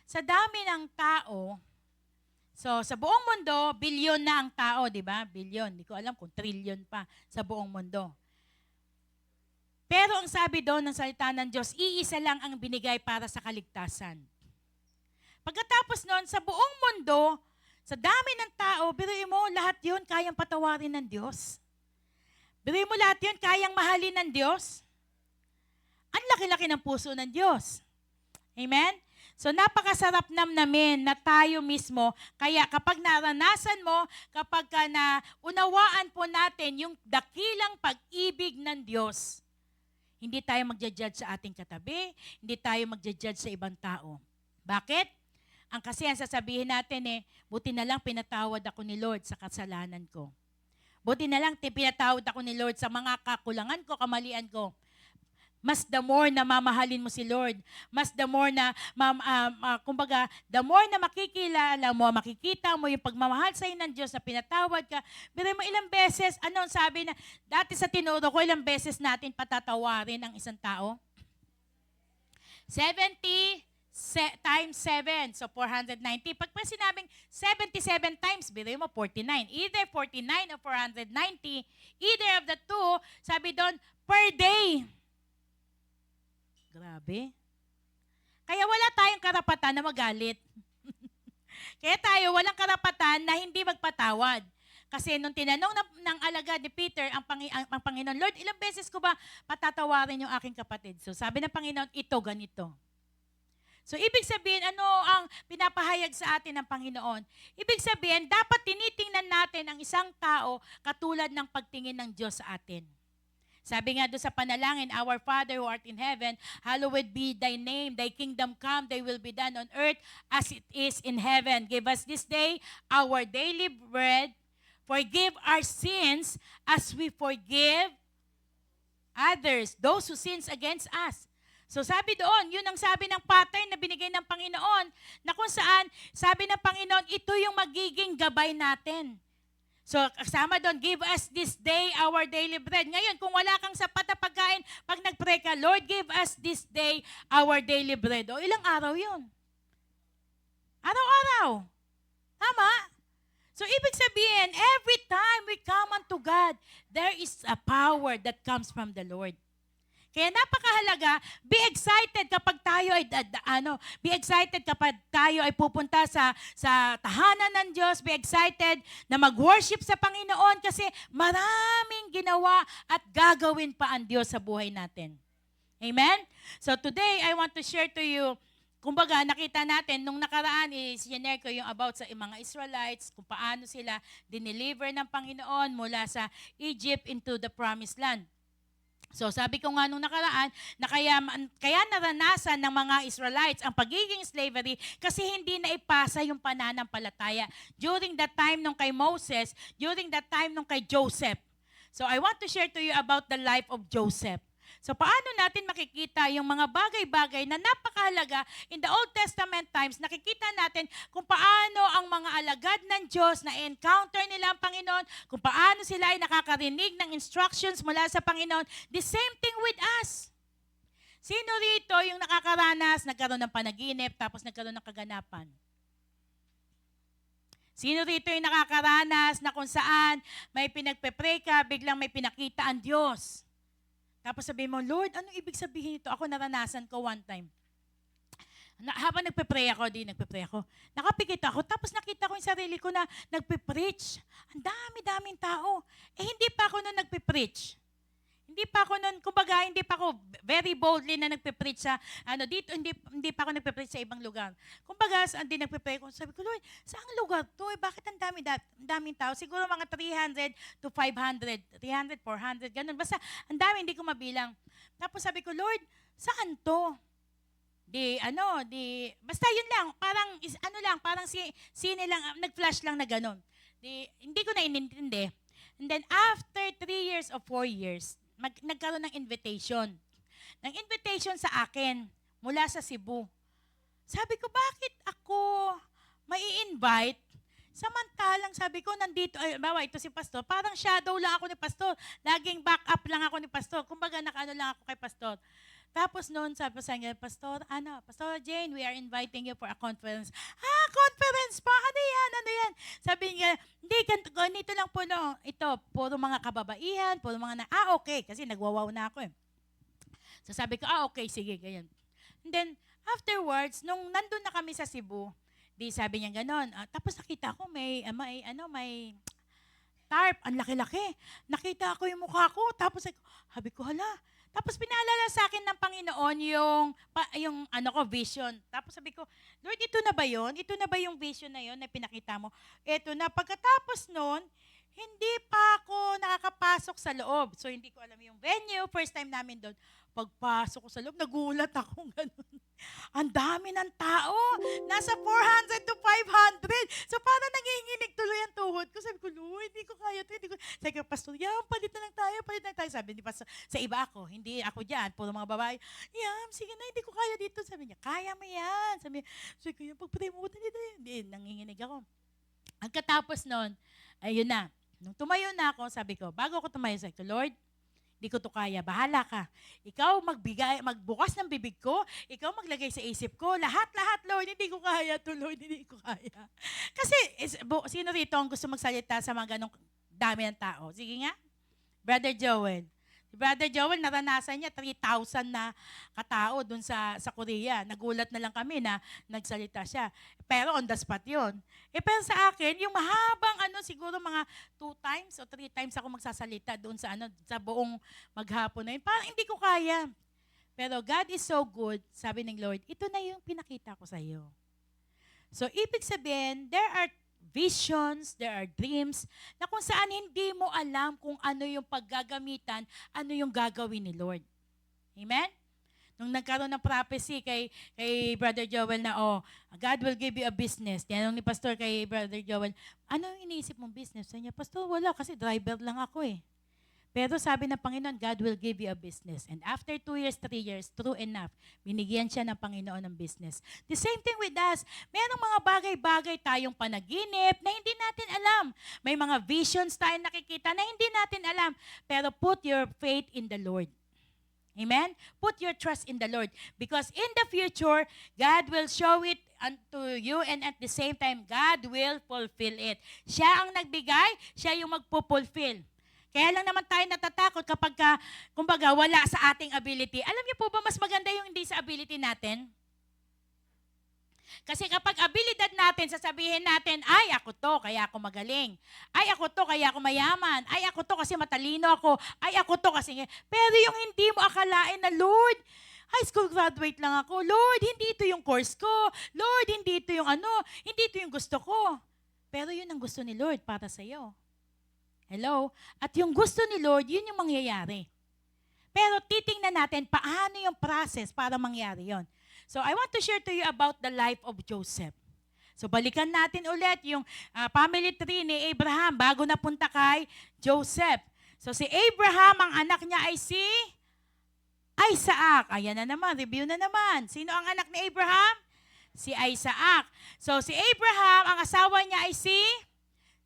sa dami ng tao, so sa buong mundo, bilyon na ang tao, di ba? Bilyon. Hindi ko alam kung trillion pa sa buong mundo. Pero ang sabi doon ng salita ng Diyos, iisa lang ang binigay para sa kaligtasan. Pagkatapos noon, sa buong mundo, sa dami ng tao, biruin mo, lahat yun kayang patawarin ng Diyos. Biruin mo lahat yun kayang mahalin ng Diyos. Ang laki-laki ng puso ng Diyos. Amen? So napakasarap namnamin na tayo mismo, kaya kapag naranasan mo, kapag naunawaan po natin yung dakilang pag-ibig ng Diyos, hindi tayo magja-judge sa ating katabi, hindi tayo magja-judge sa ibang tao. Bakit? Ang kasi ang sasabihin natin buti na lang pinatawad ako ni Lord sa kasalanan ko. Buti na lang pinatawad ako ni Lord sa mga kakulangan ko, kamalian ko. Mas the more na mamahalin mo si Lord, mas the more na, kumbaga, the more na makikilala mo, makikita mo yung pagmamahal sa'yo ng Diyos na pinatawad ka. Pero mo ilang beses, sabi na, dati sa tinuro ko, ilang beses natin patatawarin ang isang tao? 70 times 7, so 490. Pag sinabing 77 times, biruin mo 49. Either 49 or 490, either of the two, sabi doon, per day. Grabe. Kaya wala tayong karapatan na magalit. Kaya tayo walang karapatan na hindi magpatawad. Kasi nung tinanong ng alagad ni Peter ang Panginoon, Lord, ilang beses ko ba patatawarin yung aking kapatid? So sabi ng Panginoon, ito, ganito. So ibig sabihin, ano ang pinapahayag sa atin ng Panginoon? Ibig sabihin, dapat tinitingnan natin ang isang tao katulad ng pagtingin ng Diyos sa atin. Sabi nga doon sa panalangin, Our Father who art in heaven, hallowed be thy name, thy kingdom come, thy will be done on earth as it is in heaven. Give us this day our daily bread. Forgive our sins as we forgive others, those who sins against us. So sabi doon, yun ang sabi ng pattern na binigay ng Panginoon, na kung saan, sabi ng Panginoon, ito yung magiging gabay natin. So, kasama doon, give us this day our daily bread. Ngayon, kung wala kang sapat na pagkain, pag nag-pray ka, Lord, give us this day our daily bread. O, ilang araw yun? Araw-araw. Tama? So, ibig sabihin, every time we come unto God, there is a power that comes from the Lord. Kaya napakahalaga, be excited kapag tayo ay be excited kapag tayo ay pupunta sa tahanan ng Diyos, be excited na mag-worship sa Panginoon kasi maraming ginawa at gagawin pa ang Diyos sa buhay natin. Amen? So today, I want to share to you, kumbaga nakita natin, nung nakaraan, sinare ko yung about sa mga Israelites, kung paano sila dineliver ng Panginoon mula sa Egypt into the Promised Land. So sabi ko nga nung nakaraan na kaya naranasan ng mga Israelites ang pagiging slavery kasi hindi na ipasa yung pananampalataya during that time nung kay Moses, during that time nung kay Joseph. So I want to share to you about the life of Joseph. So paano natin makikita yung mga bagay-bagay na napakahalaga in the Old Testament times, nakikita natin kung paano ang mga alagad ng Diyos na encounter nila ang Panginoon, kung paano sila ay nakakarinig ng instructions mula sa Panginoon. The same thing with us. Sino rito yung nakakaranas, nagkaroon ng panaginip, tapos nagkaroon ng kaganapan? Sino rito yung nakakaranas na kung saan may pinagpe-pray ka, biglang may pinakita ang Diyos? Tapos sabihin mo, Lord, anong ibig sabihin ito? Ako naranasan ko one time. Habang nagpe-pray ako, nakapikit ako, tapos nakita ko yung sarili ko na nagpe-preach. Ang dami-daming tao. Hindi pa ako nun nagpe-preach. Hindi pa ako nun, kumbaga, hindi pa ako very boldly na nagpe-preach sa, dito, hindi pa ako nagpe-preach sa ibang lugar. Kumbaga, hindi nagpe-pray ko, sabi ko, Lord, saang lugar to? Bakit ang daming tao? Siguro mga 300 to 500, 300, 400, ganun. Basta, ang dami, hindi ko mabilang. Tapos sabi ko, Lord, saan to? Basta yun lang, parang sine lang, nag-flash lang na ganun. Hindi ko na inintindi. And then, after 3 years or 4 years, nagkaroon ng invitation. Ng invitation sa akin mula sa Cebu. Sabi ko, bakit ako mai-invite? Samantalang sabi ko, nandito, bawa ito si Pastor, parang shadow lang ako ni Pastor. Laging back up lang ako ni Pastor. Kumbaga, nakaano lang ako kay Pastor. Tapos noon, sabi sa kanya, Pastor Jane, we are inviting you for a conference. Conference pa? Ano yan? Ano yan? Sabi niya, hindi, ganito lang po, no. Ito, puro mga kababaihan, puro mga okay, kasi nagwawaw na ako eh. So sabi ko, okay, sige, ganyan. And then, afterwards, nung nandun na kami sa Cebu, di sabi niya ganon. Tapos nakita ko may tarp, ang laki-laki. Nakita ko yung mukha ko, tapos sabi ko, hala. Tapos pinaalala sa akin ng Panginoon yung vision. Tapos sabi ko, Lord, ito na ba yun? Ito na ba yung vision na yun na pinakita mo? Ito na. Pagkatapos nun, hindi pa ako nakakapasok sa loob. So, hindi ko alam yung venue. First time namin doon. Pagpasok ko sa loob, nagulat ako. Ganun. Ang dami ng tao. Nasa 400 to 500. So, parang nanginginig tuloy ang tuhod ko. Sabi ko, Lord, hindi ko kaya ito. Sabi ko, Pastor, palit na lang tayo. Sabi ni Pastor, sa iba ako, hindi ako dyan. Puro mga babae, sige na, hindi ko kaya dito. Sabi niya, kaya mo yan. Sabi ko, pag-pray mo, hindi, nanginginig ako. Ang katapos nun, ayun na. Nung tumayo na ako, sabi ko, bago ako tumayo, sabi ko, Lord, hindi ko to kaya, bahala ka. Ikaw magbukas ng bibig ko, ikaw maglagay sa isip ko, lahat, Lord, hindi ko kaya to, Lord, hindi ko kaya. Kasi, sino rito ang gusto magsalita sa mga ganong dami ng tao? Sige nga, Brother Joel. Si Brother Joel, naranasan niya 3,000 na katao dun sa Korea. Nagulat na lang kami na nagsalita siya. Pero on the spot yun. Pero sa akin, yung mahabang siguro mga 2 times o 3 times ako magsasalita doon sa buong maghapon na yun. Parang hindi ko kaya. Pero God is so good, sabi ng Lord, ito na yung pinakita ko sa iyo. So, ibig sabihin, there are visions, there are dreams, na kung saan hindi mo alam kung ano yung paggagamitan, ano yung gagawin ni Lord. Amen? Nung nagkaroon ng prophecy kay Brother Joel na, God will give you a business. Tinanong ni Pastor kay Brother Joel, ano yung iniisip mong business? Sabi niya, Pastor, wala kasi driver lang ako eh. Pero sabi ng Panginoon, God will give you a business. And after 2 years, 3 years, true enough, binigyan siya ng Panginoon ng business. The same thing with us. Merong mga bagay-bagay tayong panaginip na hindi natin alam. May mga visions tayong nakikita na hindi natin alam. Pero put your faith in the Lord. Amen? Put your trust in the Lord. Because in the future, God will show it unto you and at the same time, God will fulfill it. Siya ang nagbigay, siya yung magpupulfill. Kaya lang naman tayo natatakot kapag kumbaga, wala sa ating ability. Alam niyo po ba, mas maganda yung hindi sa ability natin? Kasi kapag abilidad natin, sasabihin natin, ay, ako to, kaya ako magaling. Ay, ako to, kaya ako mayaman. Ay, ako to, kasi matalino ako. Ay, ako to, kasi... Pero yung hindi mo akalain na, Lord, high school graduate lang ako. Lord, hindi ito yung course ko. Lord, hindi ito yung hindi ito yung gusto ko. Pero yun ang gusto ni Lord para sa iyo. Hello? At yung gusto ni Lord, yun yung mangyayari. Pero titingnan natin paano yung process para mangyari yon. So I want to share to you about the life of Joseph. So balikan natin ulit yung family tree ni Abraham bago napunta kay Joseph. So si Abraham, ang anak niya ay si Isaac. Ayan na naman, review na naman. Sino ang anak ni Abraham? Si Isaac. So si Abraham, ang asawa niya ay si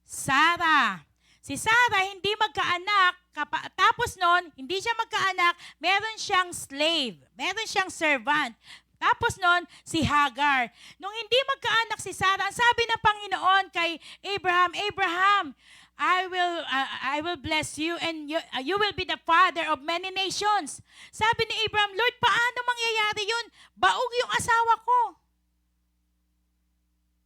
Sarah. Si Sarah, hindi magkaanak, tapos noon, hindi siya magkaanak, meron siyang slave, meron siyang servant. Tapos noon, si Hagar. Nung hindi magkaanak si Sarah, sabi ng Panginoon kay Abraham, Abraham, I will bless you and you will be the father of many nations. Sabi ni Abraham, Lord, paano mangyayari yun? Baog yung asawa ko.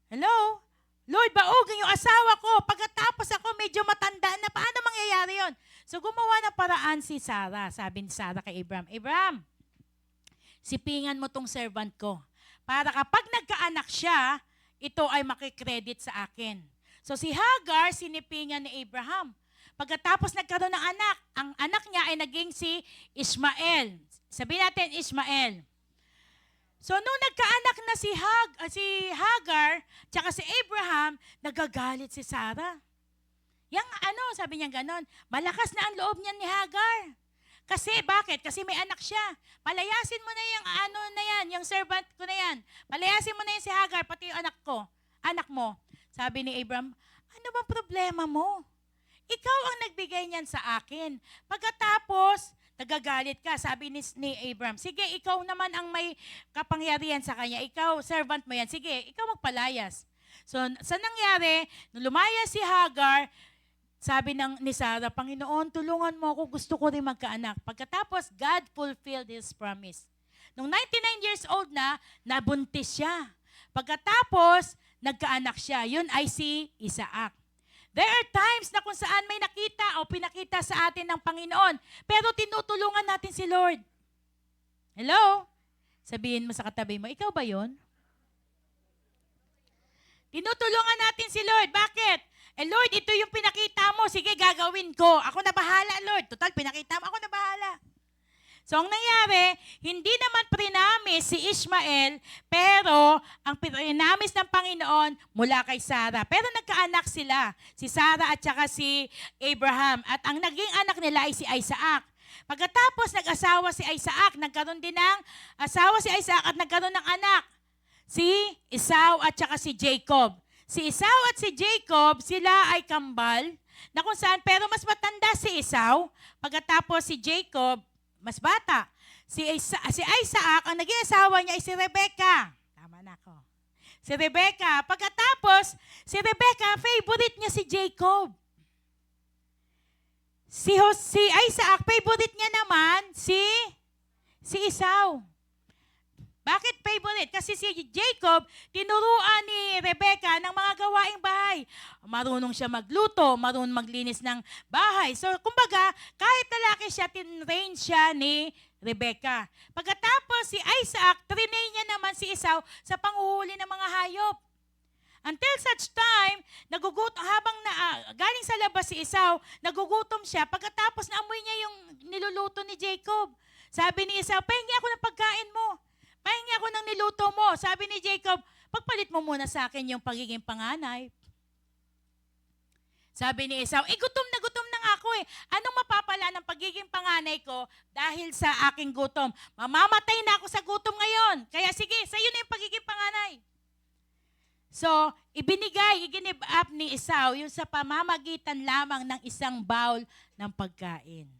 Hello? Lord, baog yung asawa ko. Pagkatapos ako medyo matanda na, paano mangyayari yon? So gumawa ng paraan si Sarah. Sabi ni Sarah kay Abraham, Abraham, sipingan mo tong servant ko. Para kapag nagkaanak siya, ito ay makikredit sa akin. So si Hagar, sinipingan ni Abraham. Pagkatapos nagkaroon ng anak, ang anak niya ay naging si Ishmael. Sabihin natin, Ishmael. So, nung nagkaanak na si Hagar, tsaka si Abraham, nagagalit si Sarah. Yang sabi niya ganon, malakas na ang loob niya ni Hagar. Kasi, bakit? Kasi may anak siya. Palayasin mo na yung servant ko na yan. Palayasin mo na yan si Hagar, pati yung anak mo. Sabi ni Abraham, ano bang problema mo? Ikaw ang nagbigay niyan sa akin. Pagkatapos, Nagagalit ka. Sabi ni Abraham, sige, ikaw naman ang may kapangyarihan sa kanya. Ikaw, servant mo yan. Sige, ikaw magpalayas. So, sa nangyari, nung lumayas si Hagar, sabi ni Sarah, Panginoon, tulungan mo ako, gusto ko rin magkaanak. Pagkatapos, God fulfilled His promise. Nung 99 years old na, nabuntis siya. Pagkatapos, nagkaanak siya. Yun ay si Isaac. There are times na kung saan may nakita o pinakita sa atin ng Panginoon, pero tinutulungan natin si Lord. Hello? Sabihin mo sa katabi mo, ikaw ba yun? Tinutulungan natin si Lord. Bakit? Lord, ito yung pinakita mo. Sige, gagawin ko. Ako na bahala, Lord. Total, pinakita mo, ako na bahala. So, ang nangyari, hindi naman prinamis si Ishmael, pero ang prinamis ng Panginoon mula kay Sarah. Pero nagkaanak sila, si Sarah at saka si Abraham. At ang naging anak nila ay si Isaac. Pagkatapos nag-asawa si Isaac, nagkaroon din ng asawa si Isaac at nagkaroon ng anak, si Esau at saka si Jacob. Si Esau at si Jacob, sila ay kambal, na kung saan, pero mas matanda si Esau, pagkatapos si Jacob, mas bata. Si Isaac, ang naging asawa niya ay si Rebecca. Tama na ako. Si Rebecca. Pagkatapos, si Rebecca, favorite niya si Jacob. Si Isaac, favorite niya naman si Esau. Bakit favorite? Kasi si Jacob, tinuruan ni Rebecca ng mga gawaing bahay. Marunong siya magluto, marunong maglinis ng bahay. So, kumbaga, kahit lalaki siya, tinrain siya ni Rebecca. Pagkatapos, si Isaac, trinain niya naman si Esau sa panghuhuli ng mga hayop. Until such time, habang galing sa labas si Esau, nagugutom siya. Pagkatapos, naamoy niya yung niluluto ni Jacob. Sabi ni Esau, pahingi ako ng pagkain mo. Pahingi ako ng niluto mo. Sabi ni Jacob, pagpalit mo muna sa akin yung pagiging panganay. Sabi ni Esau, gutom na nga ako eh. Anong mapapala ng pagiging panganay ko dahil sa aking gutom? Mamamatay na ako sa gutom ngayon. Kaya sige, sa'yo na yung pagiging panganay. So, i-give up ni Esau yung sa pamamagitan lamang ng isang bowl ng pagkain.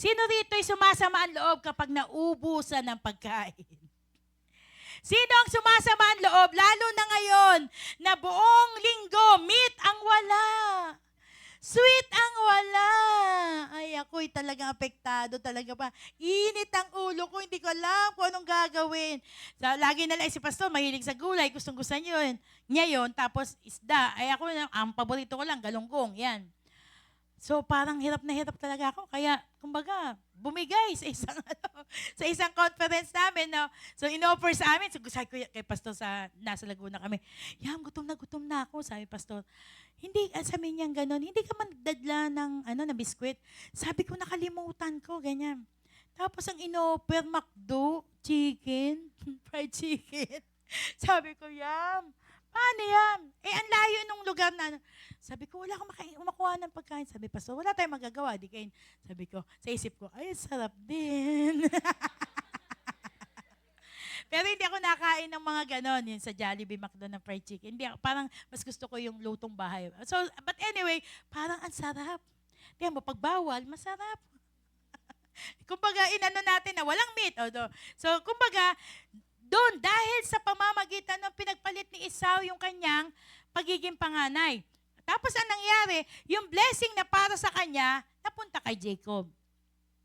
Sino rito'y sumasama ang loob kapag naubusan ng pagkain? Sino ang sumasama ang loob, lalo na ngayon, na buong linggo, meat ang wala. Sweet ang wala. Ay, ako'y talagang apektado talaga pa. Init ang ulo ko, hindi ko alam kung anong gagawin. So, lagi na lang si Pastor, mahilig sa gulay, gustong-gusto niya yun, tapos isda. Ay, ako, ang paborito ko lang, galunggong, yan. So, parang hirap na hirap talaga ako. Kaya, kumbaga, bumigay sa isang conference namin. No? So, in-offer sa amin. So, sabi ko kay Pastor nasa Laguna kami, Yam, gutom na ako. Sabi Pastor, hindi, sabi niya gano'n, hindi ka man dadla ng biskwit. Sabi ko, nakalimutan ko, ganyan. Tapos, ang in-offer, McDo, chicken, fried chicken. Sabi ko, Yam, paano yan? Ang layo nung lugar na. Sabi ko, wala akong makuha ng pagkain. Sabi, Pastor, wala tayong magagawa. Di kayo. Sabi ko, sa isip ko, ay, sarap din. Pero hindi ako nakain ng mga ganon, yun sa Jollibee, McDo na fried chicken. Hindi ako, parang mas gusto ko yung lutong bahay. So, but anyway, parang ang sarap. Tingnan mo, pag bawal, masarap. Kumbaga, inano natin na walang meat. So, kumbaga, doon, dahil sa pamamagitan ng pinagpalit ni Esau yung kanyang pagiging panganay. Tapos ang nangyari, yung blessing na para sa kanya, napunta kay Jacob.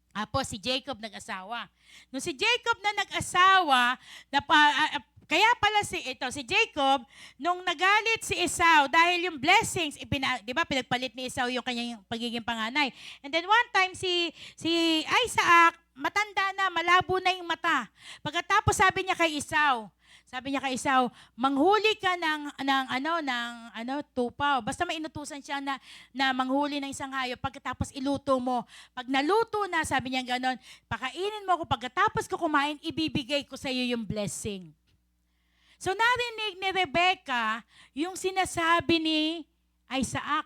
Tapos si Jacob nag-asawa. Nung si Jacob na nag-asawa, kaya pala si Jacob, nung nagalit si Esau, dahil yung blessings, di ba, pinagpalit ni Esau yung kanyang pagiging panganay. And then one time, si Isaac, matanda na, malabo na yung mata. Pagkatapos sabi niya kay Esau, manghuli ka ng tupaw. Basta may inutusan siya na manghuli ng isang hayop. Pagkatapos iluto mo. Pag naluto na, sabi niya gano'n, pakainin mo ako. Pagkatapos ko kumain, ibibigay ko sa iyo yung blessing. So narinig ni Rebecca yung sinasabi ni Isaac.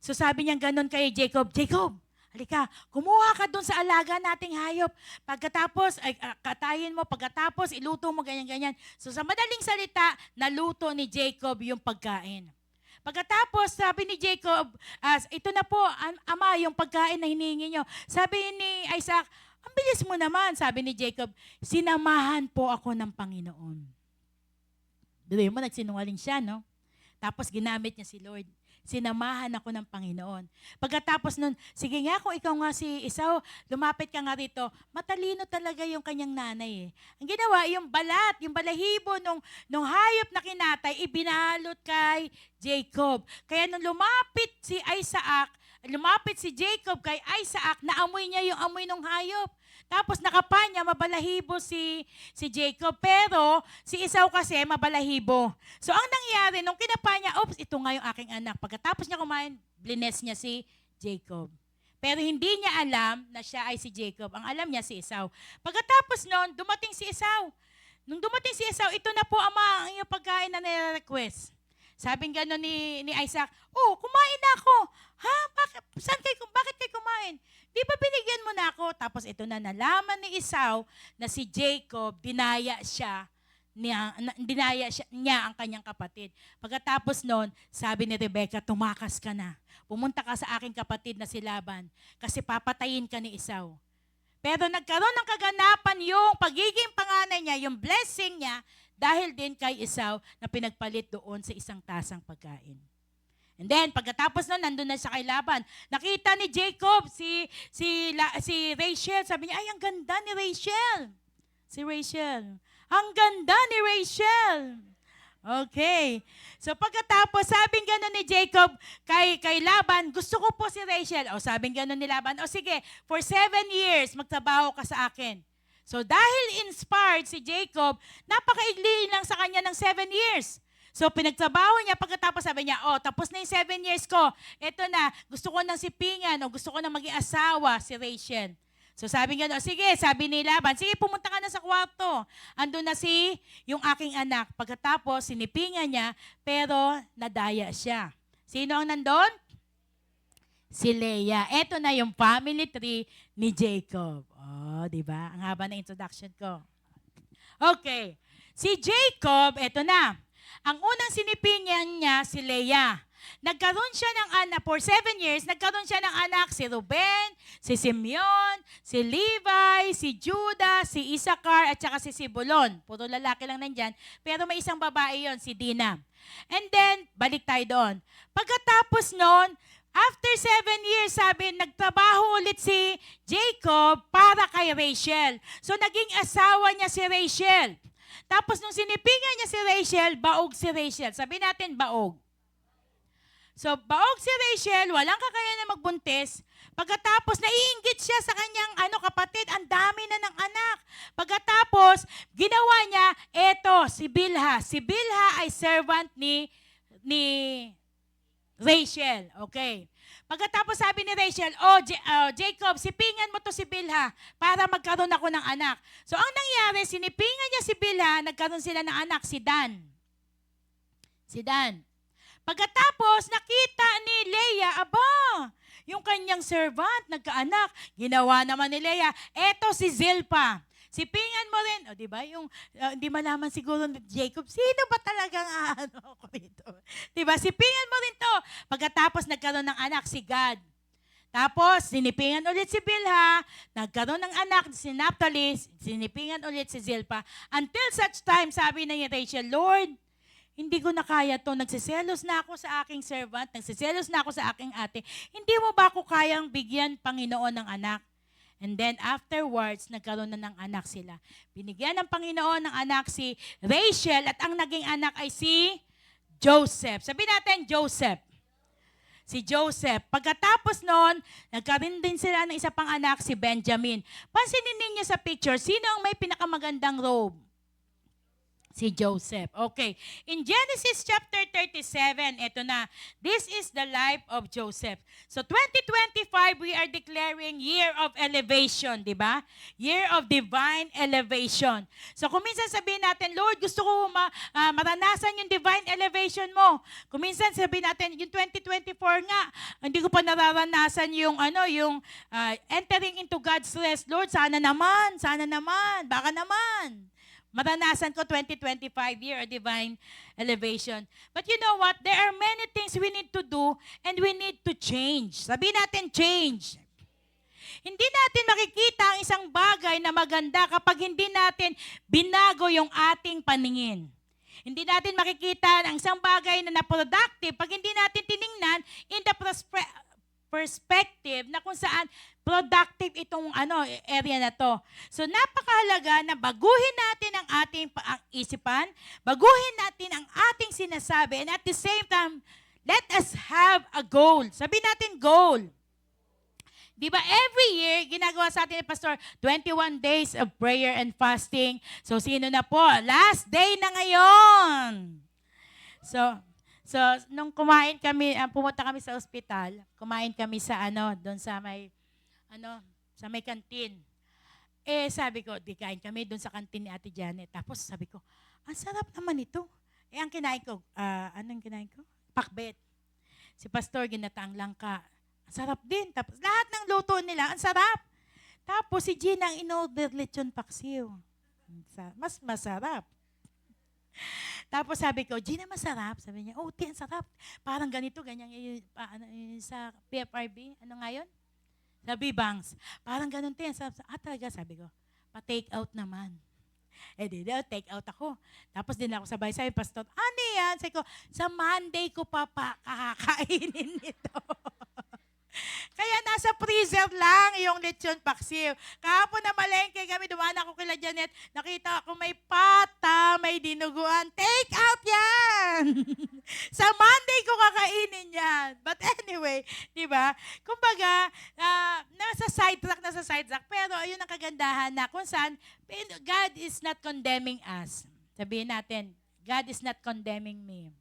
So sabi niya gano'n kay Jacob, halika, kumuha ka dun sa alaga nating hayop. Pagkatapos, katayin mo, pagkatapos, iluto mo, ganyan-ganyan. So sa madaling salita, naluto ni Jacob yung pagkain. Pagkatapos, sabi ni Jacob, ito na po, Ama, yung pagkain na hinihingi nyo. Sabi ni Isaac, Ang bilis mo naman, sabi ni Jacob, sinamahan po ako ng Panginoon. Dito mo, nagsinungaling siya, no? Tapos ginamit niya si Lord. Sinamahan ako ng Panginoon. Pagkatapos nun, sige nga kung ikaw nga si Esau, lumapit ka nga rito. Matalino talaga yung kanyang nanay eh. Ang ginawa, yung balat, yung balahibo nung hayop na kinatay, ibinalot kay Jacob. Kaya nung lumapit si Jacob kay Isaac, naamoy niya yung amoy ng hayop. Tapos nakapanya, mabalahibo si Jacob. Pero si Esau kasi mabalahibo. So ang nangyari, nung kinapanya, oops, ito nga yung aking anak. Pagkatapos niya kumain, blines niya si Jacob. Pero hindi niya alam na siya ay si Jacob. Ang alam niya si Esau. Pagkatapos nun, dumating si Esau. Nung dumating si Esau, ito na po ama ang iyong pagkain na nire-request. Sabing gano'n ni Isaac, kumain na ako. Ha? Bakit kayo kumain? Di ba binigyan mo na ako? Tapos ito na nalaman ni Esau na si Jacob, dinaya niya ang kanyang kapatid. Pagkatapos noon, sabi ni Rebecca, tumakas ka na. Pumunta ka sa aking kapatid na si Laban kasi papatayin ka ni Esau. Pero nagkaroon ng kaganapan yung pagiging panganay niya, yung blessing niya, dahil din kay Esau na pinagpalit doon sa isang tasang pagkain. And then, pagkatapos nun, nandun na siya kay Laban. Nakita ni Jacob si Rachel. Sabi niya, ay, ang ganda ni Rachel. Si Rachel. Ang ganda ni Rachel. Okay. So, pagkatapos, sabing gano'n ni Jacob kay Laban, gusto ko po si Rachel. Sabing gano'n ni Laban, sige, for 7 years, magtrabaho ka sa akin. So, dahil inspired si Jacob, napakaigli lang sa kanya ng 7 years. So, pinagtrabaho niya, pagkatapos sabi niya, tapos na yung 7 years ko, eto na, gusto ko nang sipingan o gusto ko nang maging asawa si Rachel. So, sabi niya, sige, sabi ni Laban, sige, pumunta ka na sa kwarto. Andun na yung aking anak. Pagkatapos, sinipingan niya, pero nadaya siya. Sino ang nandun? Si Leah. Eto na yung family tree ni Jacob. Di ba? Ang haba na introduction ko. Okay. Si Jacob, eto na. Ang unang sinipingan niya si Leah. Nagkaroon siya ng anak, for 7 years, nagkaroon siya ng anak si Ruben, si Simeon, si Levi, si Judah, si Issachar, at saka si Zebulon. Puro lalaki lang nandyan. Pero may isang babae yon, si Dina. And then, balik tayo doon. Pagkatapos noon, after 7 years, sabi, nagtrabaho ulit si Jacob para kay Rachel. So, naging asawa niya si Rachel. Tapos, nung sinipingan niya si Rachel, baog si Rachel. Sabi natin, baog. So, baog si Rachel, walang kakayanan na magbuntis. Pagkatapos, naiinggit siya sa kanyang kapatid, ang dami na ng anak. Pagkatapos, ginawa niya, si Bilha. Si Bilha ay servant ni Rachel. Okay. Pagkatapos sabi ni Rachel, Jacob, sipingan mo to si Bilha para magkaroon ako ng anak. So, ang nangyari, sinipingan niya si Bilha, nagkaroon sila ng anak, si Dan. Si Dan. Pagkatapos, nakita ni Leah, yung kanyang servant, nagkaanak. Ginawa naman ni Leah, eto si Zilpah. Sipingan mo rin, di ba? Yung, hindi malaman siguro ni Jacob, sino ba talagang ako rito? Di ba? Sipingan mo rin to. Pagkatapos, nagkaroon ng anak si Gad. Tapos, sinipingan ulit si Bilha, nagkaroon ng anak si Naphtali, sinipingan ulit si Zilpah. Until such time, sabi na ni Rachel, Lord, hindi ko na kaya to. Nagsiselos na ako sa aking servant, nagsiselos na ako sa aking ate. Hindi mo ba ako kayang bigyan, Panginoon, ng anak? And then afterwards, nagkaroon na ng anak sila. Binigyan ng Panginoon ng anak si Rachel at ang naging anak ay si Joseph. Sabi natin, Joseph. Si Joseph. Pagkatapos noon, nagkaroon din sila ng isa pang anak, si Benjamin. Pansinin ninyo sa picture, sino ang may pinakamagandang robe? Si Joseph. Okay. In Genesis chapter 37, ito na. This is the life of Joseph. So 2025, we are declaring year of elevation, di ba? Year of divine elevation. So kung minsan sabihin natin, Lord, gusto ko maranasan yung divine elevation mo. Kung minsan sabihin natin, yung 2024 nga, hindi ko pa nararanasan yung entering into God's rest. Lord, sana naman, baka naman. Maranasan ko 2025 year of divine elevation. But you know what? There are many things we need to do and we need to change. Sabihin natin, change. Hindi natin makikita ang isang bagay na maganda kapag hindi natin binago yung ating paningin. Hindi natin makikita ang isang bagay na productive pag hindi natin tiningnan in the perspective na kung saan productive itong area na to. So napakahalaga na baguhin natin ang ating isipan, baguhin natin ang ating sinasabi, and at the same time, let us have a goal. Sabi natin goal. Di ba every year, ginagawa sa atin ni Pastor, 21 days of prayer and fasting. So, sino na po? Last day na ngayon. So nung kumain kami, pumunta kami sa ospital, kumain kami sa doon sa may, sa may kantin. Eh, sabi ko, di kain kami doon sa kantin ni Ate Janet. Tapos sabi ko, ang sarap naman ito. Eh, ang kinain ko, anong kinain ko? Pakbet. Si Pastor, ginataang langka. Ang sarap din. Tapos lahat ng luto nila, ang sarap. Tapos si Gina ang in-order lechon paksiw. Mas masarap. Tapos sabi ko, Gina, masarap. Sabi niya, Ti, ang sarap. Parang ganito, ganyan sa PFRB. Ano nga yun? Sabi, Bangs, parang ganun, Ti. Talaga, sabi ko, pa-take out naman. Eh, take out ako. Tapos din ako sabay sabi, Pastor, ano yan? Sabi ko, sa Monday ko pa kakakainin ito. Kaya nasa freezer lang yung lechon paksiw. Kahapon na malengke kami, dumaan ako kila Janet, nakita ako may pata, may dinuguan. Take out yan! Sa Monday ko kakainin yan. But anyway, di ba? Kumbaga, nasa sidetrack. Pero ayun ang kagandahan na kung saan, God is not condemning us. Sabihin natin, God is not condemning me.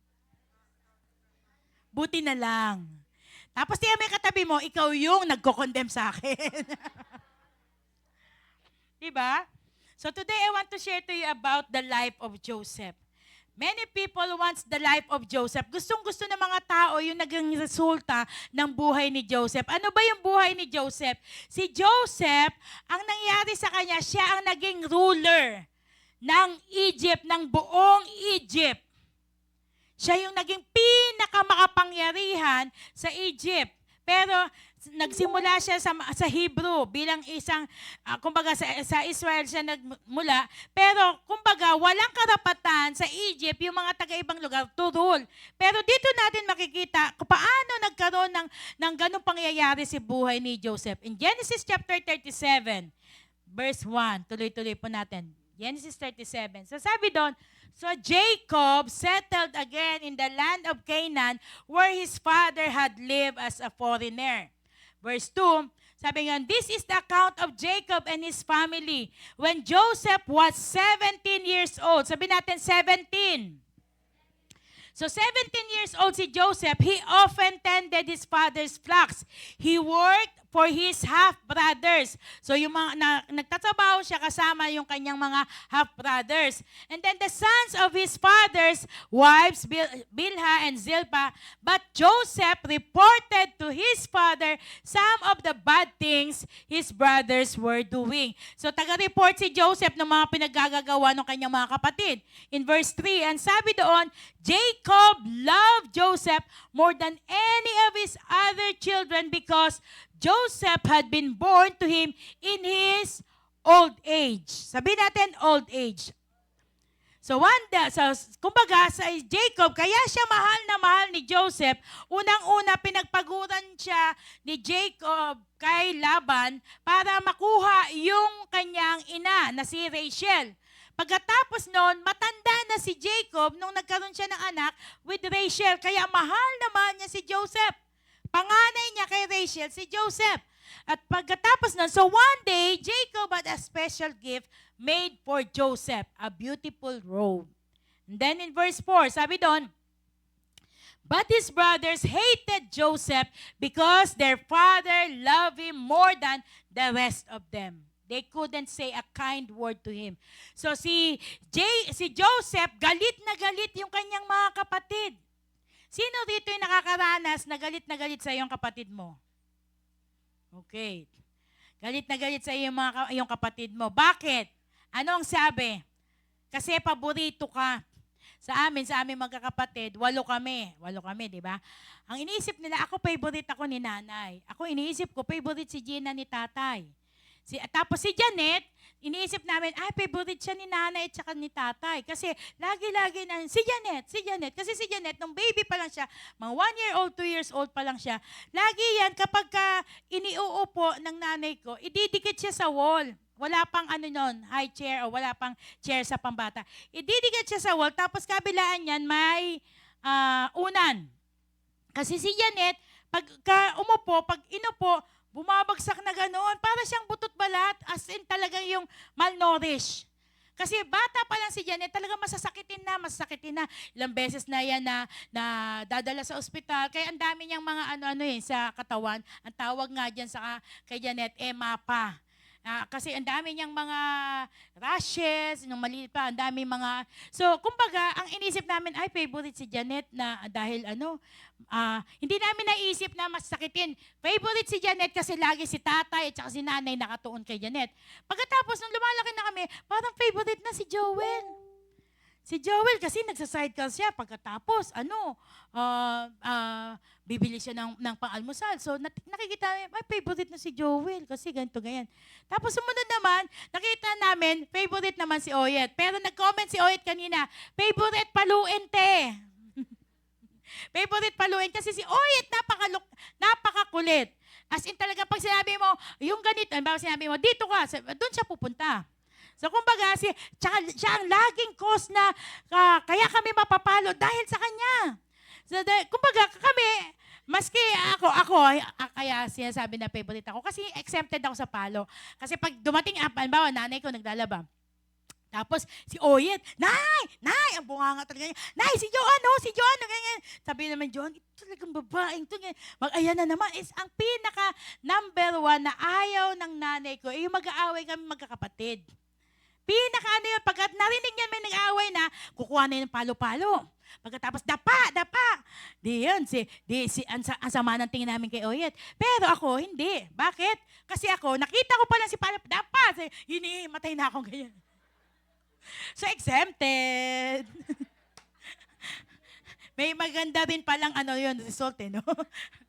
Buti na lang. Tapos tiyan may katabi mo, ikaw yung nagko-condemn sa akin. Diba? So today I want to share to you about the life of Joseph. Many people want the life of Joseph. Gustong-gusto ng mga tao yung naging resulta ng buhay ni Joseph. Ano ba yung buhay ni Joseph? Si Joseph, ang nangyari sa kanya, siya ang naging ruler ng Egypt, ng buong Egypt. Siya yung naging pinakamakapangyarihan sa Egypt. Pero nagsimula siya sa Hebrew bilang isang, kumbaga sa Israel siya nagmula. Pero kumbaga walang karapatan sa Egypt yung mga taga-ibang lugar to rule. Pero dito natin makikita kung paano nagkaroon ng ganong pangyayari si buhay ni Joseph. In Genesis chapter 37, verse 1, tuloy-tuloy po natin. Genesis 37. So sabi doon, so Jacob settled again in the land of Canaan where his father had lived as a foreigner. Verse 2, sabi nga, this is the account of Jacob and his family when Joseph was 17 years old. Sabi natin 17. So 17 years old si Joseph, he often tended his father's flocks. He worked for his half-brothers. So yung mga nagtatrabaho siya kasama yung kanyang mga half-brothers. And then the sons of his father's wives, Bilhah and Zilpah, but Joseph reported to his father some of the bad things his brothers were doing. So taga-report si Joseph ng mga pinaggagawa ng kanyang mga kapatid. In verse 3, and sabi doon, Jacob loved Joseph more than any of his other children because Joseph had been born to him in his old age. Sabi natin, old age. So kumbaga sa Jacob, kaya siya mahal na mahal ni Joseph, unang-una pinagpaguran siya ni Jacob kay Laban para makuha yung kanyang ina na si Rachel. Pagkatapos noon, matanda na si Jacob nung nagkaroon siya ng anak with Rachel, kaya mahal na mahal niya si Joseph. Panganay niya kay Rachel, si Joseph. At pagkatapos nun, so one day, Jacob had a special gift made for Joseph, a beautiful robe. And then in verse 4, sabi doon, but his brothers hated Joseph because their father loved him more than the rest of them. They couldn't say a kind word to him. So si Joseph, galit na galit yung kanyang mga kapatid. Sino dito yung nakakaranas na galit sa iyong kapatid mo? Okay. Galit na galit sa iyong kapatid mo. Bakit? Ano ang sabi? Kasi paborito ka. Sa aming magkakapatid, 8 kami, di ba? Ang iniisip nila, ako favorite ako ni nanay. Ako iniisip ko, favorite si Gina ni tatay. Tapos si Janet, iniisip namin, favorite siya ni nanay at saka ni tatay. Kasi lagi-lagi na, si Janet. Kasi si Janet, nung baby pa lang siya, mga 1 year old, 2 years old pa lang siya, lagi yan, kapag iniuupo ng nanay ko, ididikit siya sa wall. Wala pang high chair o wala pang chair sa pambata. Ididikit siya sa wall, tapos kabilaan yan, may unan. Kasi si Janet, pag inupo, bumabagsak na gano'n. Para siyang butot balat, as in talagang yung malnourished. Kasi bata pa lang si Janet, talagang masasakitin na. Ilang beses na yan na dadala sa ospital. Kaya ang dami niyang mga sa katawan. Ang tawag nga dyan kay Janet, MAPA. Kasi ang dami niyang mga rashes, nung maliit pa, ang dami mga... So, kumbaga, ang inisip namin, favorite si Janet na dahil hindi namin naisip na mas sakitin. Favorite si Janet kasi lagi si tatay at saka si nanay nakatuon kay Janet. Pagkatapos, nung lumalaki na kami, parang favorite na si Joel. Si Joel kasi nagsa-sidecar siya pagkatapos bibili siya ng pang-almusal. So nakikita namin, favorite na si Joel kasi ganito ganyan. Tapos sumunod naman, nakita namin favorite naman si Oyet. Pero nag-comment si Oyet kanina, favorite paluin te. Favorite paluin kasi si Oyet napakakulit. As in talaga pag sinabi mo, yung ganito, sinabi mo, dito ka, doon siya pupunta. So, kumbaga, siya ang laging cause na kaya kami mapapalo dahil sa kanya. So, kumbaga, kami, maski kaya sinasabi na favorite ako kasi exempted ako sa palo. Kasi pag dumating, halimbawa, nanay ko naglalaba. Tapos, si Oyet, Nay, ang bunganga talaga niya. Nay, si Joan, ganyan. Sabi naman, Joan, ito talagang babaeng ito. Mag-ayan na naman. Is ang pinaka number 1 na ayaw ng nanay ko, yung mag-aaway kami magkakapatid. Yun, pagkat narinig niya may nag-aaway na, kukuha na yun ng palo-palo. Pagkatapos, dapa. Di yun, ang sama ng tingin namin kay Oyet. Pero ako, hindi. Bakit? Kasi ako, nakita ko pa lang si palo, dapa. Matay na akong ganyan. So, exempted. May maganda rin palang result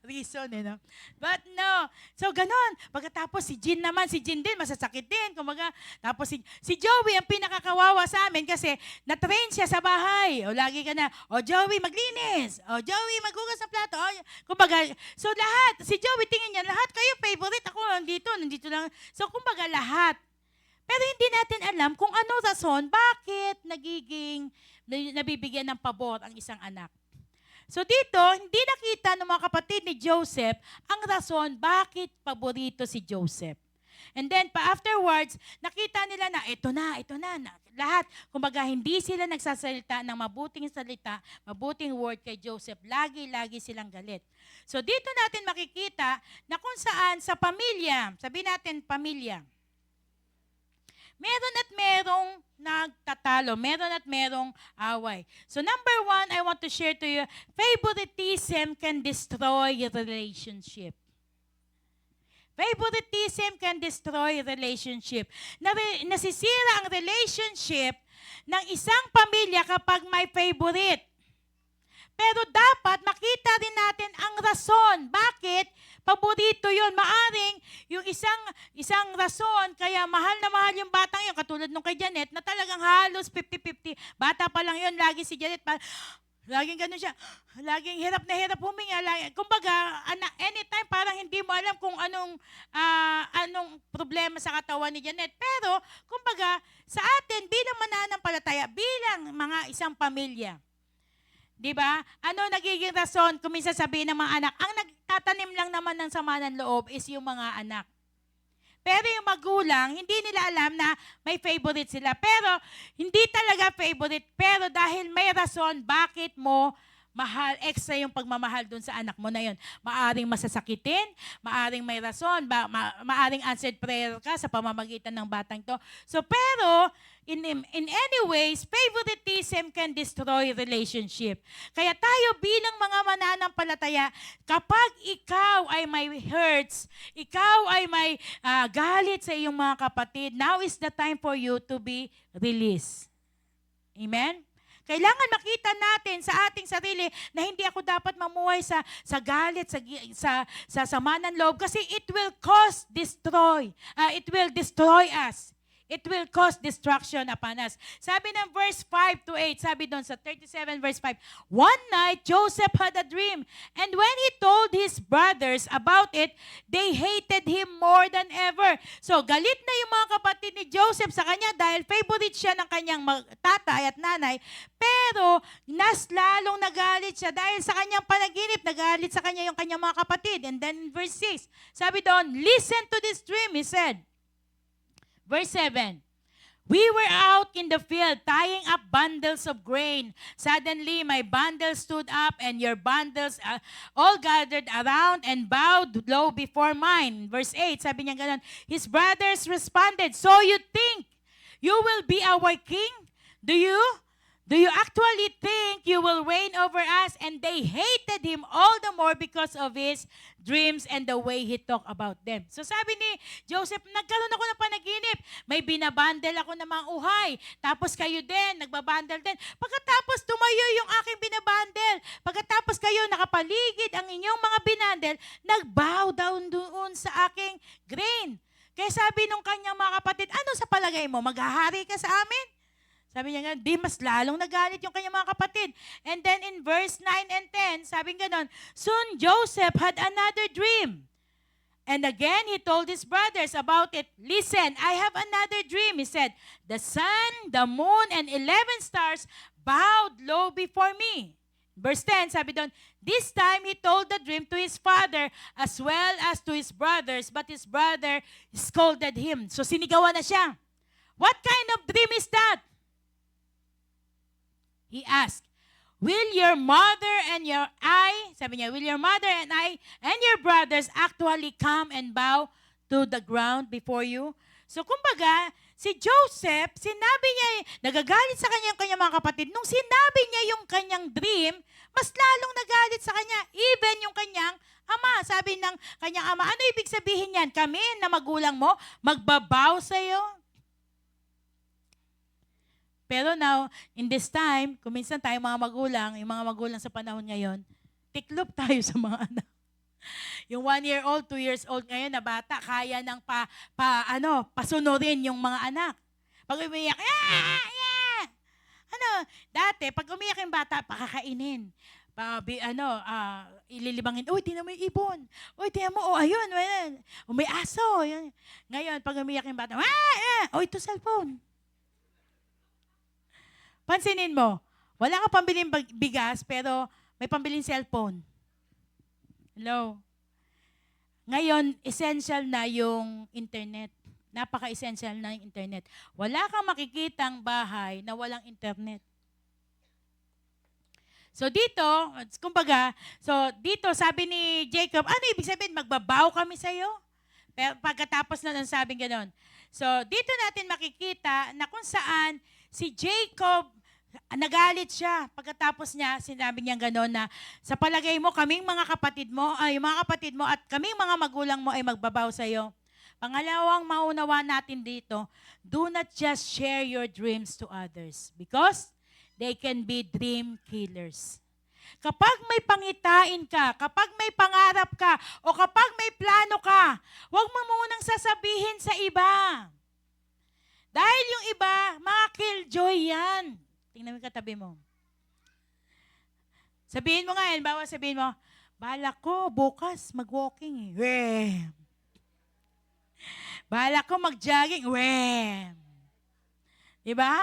Reason no? But no. So, ganon. Pagkatapos, si Jean din, masasakit din. Kumaga, tapos si Joey, ang pinakakawawa sa amin kasi na-train siya sa bahay. O, lagi ka na, Joey, maglinis. Joey, maghugas ng plato. Kumbaga, so lahat, si Joey, tingin niya, lahat kayo favorite. Ako, nandito lang. So, kumbaga, lahat. Pero hindi natin alam kung ano rason, bakit nabibigyan ng pabor ang isang anak. So dito, hindi nakita ng mga kapatid ni Joseph ang rason bakit paborito si Joseph. And then, afterwards, nakita nila na ito na. Lahat, kumbaga, hindi sila nagsasalita ng mabuting salita, mabuting word kay Joseph. Lagi silang galit. So dito natin makikita na kung saan sa pamilya, sabihin natin pamilya, meron at merong nagtatalo. Meron at merong away. So number 1, I want to share to you, favoritism can destroy relationship. Favoritism can destroy relationship. Nasisira ang relationship ng isang pamilya kapag may favorite. Pero dapat makita rin natin ang rason. Bakit? Paborito yun. Maaring yung isang rason, kaya mahal na mahal yung batang yun, katulad nung kay Janet, na talagang halos 50-50. Bata pa lang yun, lagi si Janet, laging ganun siya, laging hirap na hirap huminga. Kumbaga, anytime parang hindi mo alam kung anong problema sa katawan ni Janet. Pero, kumbaga, sa atin, bilang mananampalataya, bilang mga isang pamilya, di ba? Ano nagiging rason kung minsan sabihin ng mga anak, ang nagtatanim lang naman ng sama ng loob is yung mga anak. Pero yung magulang, hindi nila alam na may favorite sila. Pero hindi talaga favorite. Pero dahil may rason, bakit mo mahal, extra yung pagmamahal dun sa anak mo na yun. Maaring masasakitin, maaring may rason, maaring answered prayer ka sa pamamagitan ng batang to. So pero, in any ways, favoritism can destroy relationship. Kaya tayo bilang mga mananampalataya, kapag ikaw ay may hurts, ikaw ay may galit sa iyong mga kapatid, now is the time for you to be released. Amen? Kailangan makita natin sa ating sarili na hindi ako dapat mamuhay sa galit, sa sama ng loob kasi it will destroy us. It will cause destruction upon us. Sabi ng verse 5 to 8, sabi doon sa 37 verse 5, one night Joseph had a dream, and when he told his brothers about it, they hated him more than ever. So, galit na yung mga kapatid ni Joseph sa kanya dahil favorite siya ng kanyang tatay at nanay, pero lalong nagalit siya dahil sa kanyang panaginip, nagalit sa kanya yung kanyang mga kapatid. And then in verse 6, sabi doon, listen to this dream, he said. Verse 7, we were out in the field tying up bundles of grain. Suddenly, my bundle stood up and your bundles all gathered around and bowed low before mine. Verse 8, sabi niya ganun, his brothers responded, so you think you will be our king? Do you? Do you actually think you will reign over us? And they hated him all the more because of his dreams and the way he talked about them. So sabi ni Joseph, nagkaroon ako ng panaginip. May binabandel ako ng mga uhay. Tapos kayo din, nagbabandel din. Pagkatapos tumayo yung aking binabandel. Pagkatapos kayo nakapaligid ang inyong mga binandel, nagbow down doon sa aking grain. Kaya sabi nung kanyang mga kapatid, ano sa palagay mo? Maghahari ka sa amin? Sabi niya nga, di mas lalong nagalit yung kanyang mga kapatid. And then in verse 9 and 10, sabi nga doon, soon Joseph had another dream. And again, he told his brothers about it. Listen, I have another dream. He said, the sun, the moon, and 11 stars bowed low before me. Verse 10, sabi doon, this time he told the dream to his father as well as to his brothers, but his brother scolded him. So sinigawan na siya. What kind of dream is that? He asked, will your mother and will your mother and I and your brothers actually come and bow to the ground before you? So kumbaga, si Joseph, sinabi niya, nagagalit sa kanyang mga kapatid. Nung sinabi niya yung kanyang dream, mas lalong nagalit sa kanya, even yung kanyang ama. Sabi ng kanyang ama, ano ibig sabihin yan? Kami na magulang mo, magbabow sa'yo? Pero now, in this time, kung minsan tayo mga magulang, yung mga magulang sa panahon ngayon, tiklop tayo sa mga anak. Yung 1-year-old, 2 years old ngayon na bata, kaya nang pasunurin yung mga anak. Pag umiyak, dati, pag umiyak yung bata, pakakainin. Ililibangin, uy, tinan mo yung ibon. Uy, tinan mo, ayun. May aso. Yun. Ngayon, pag umiyak yung bata, uy, ito cellphone. Pansinin mo, wala ka pambiling bigas, pero may pambiling cellphone. Hello? Ngayon, essential na yung internet. Napaka-essential na yung internet. Wala kang makikitang bahay na walang internet. So dito, sabi ni Jacob, ano ibig sabihin? Magbabow kami sa'yo? Pero pagkatapos na nang sabing gano'n. So dito natin makikita na kung saan si Jacob, nagalit siya. Pagkatapos niya, sinabi niya gano'n na, sa palagay mo, kaming mga kapatid mo at kaming mga magulang mo ay magbabaw sa iyo. Pangalawang maunawa natin dito, do not just share your dreams to others because they can be dream killers. Kapag may pangitain ka, kapag may pangarap ka, o kapag may plano ka, huwag mo munang sasabihin sa iba. Dahil yung iba, mga killjoy yan. Tingnan mo yung katabi mo. Sabihin mo nga yan, sabihin mo, balak ko bukas mag-walking. Balak ko mag-jogging. Diba?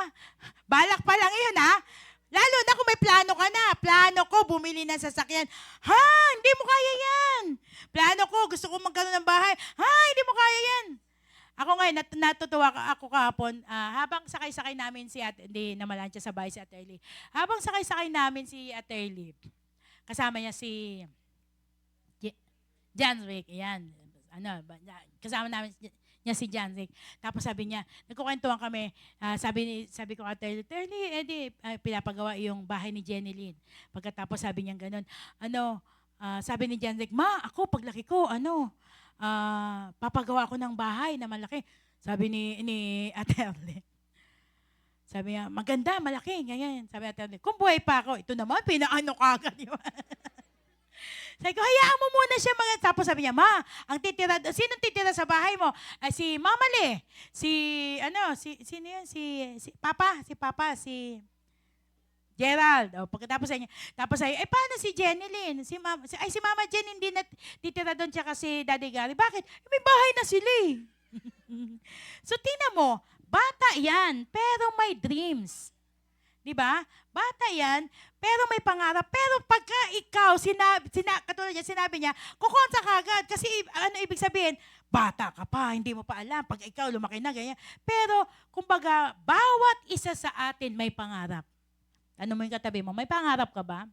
Balak pa lang yun, ha? Lalo na kung may plano ka na. Plano ko, bumili ng sasakyan. Ha? Hindi mo kaya yan. Plano ko, gusto ko magkaroon ng bahay. Ha? Hindi mo kaya yan. Ako ngayon, natutuwa ako kahapon, habang sakay-sakay namin hindi namalansya sa bahay si Attorley. Habang sakay-sakay namin si Attorley, kasama niya si John Rick, yan. Kasama namin niya si John Rick. Tapos sabi niya, nagkukwentuhan kami, sabi ko Attorley, pinapagawa yung bahay ni Jenny Lynn. Pagkatapos sabi niya gano'n, sabi ni John Rick, ma, ako paglaki ko, papagawa ko ng bahay na malaki. Sabi ni Ate Arlene. Sabi niya, maganda, malaki, ganyan. Sabi natin, kung buhay pa ako, ito naman, pinaano ka agad. Sabi ko, hayaan mo muna siya mga. Tapos sabi niya, ma, sinong titira sa bahay mo? Ay, si Mama Le, sino yun? Si Papa, si Gerald. O, pagkatapos sa niya, tapos ay, paano si Jenny Lynn? Si Mama Jen hindi na titira doon siya kasi Daddy Gary. Bakit? May bahay na sila eh. So, tingnan mo, bata yan, pero may dreams. Di ba? Bata yan, pero may pangarap. Pero pagka ikaw, katulad niya, sinabi niya, kukontra ka agad. Kasi ano ibig sabihin? Bata ka pa, hindi mo pa alam. Pag ikaw lumaki na, ganyan. Pero, kumbaga, bawat isa sa atin may pangarap. Ano mo yung katabi mo? May pangarap ka ba?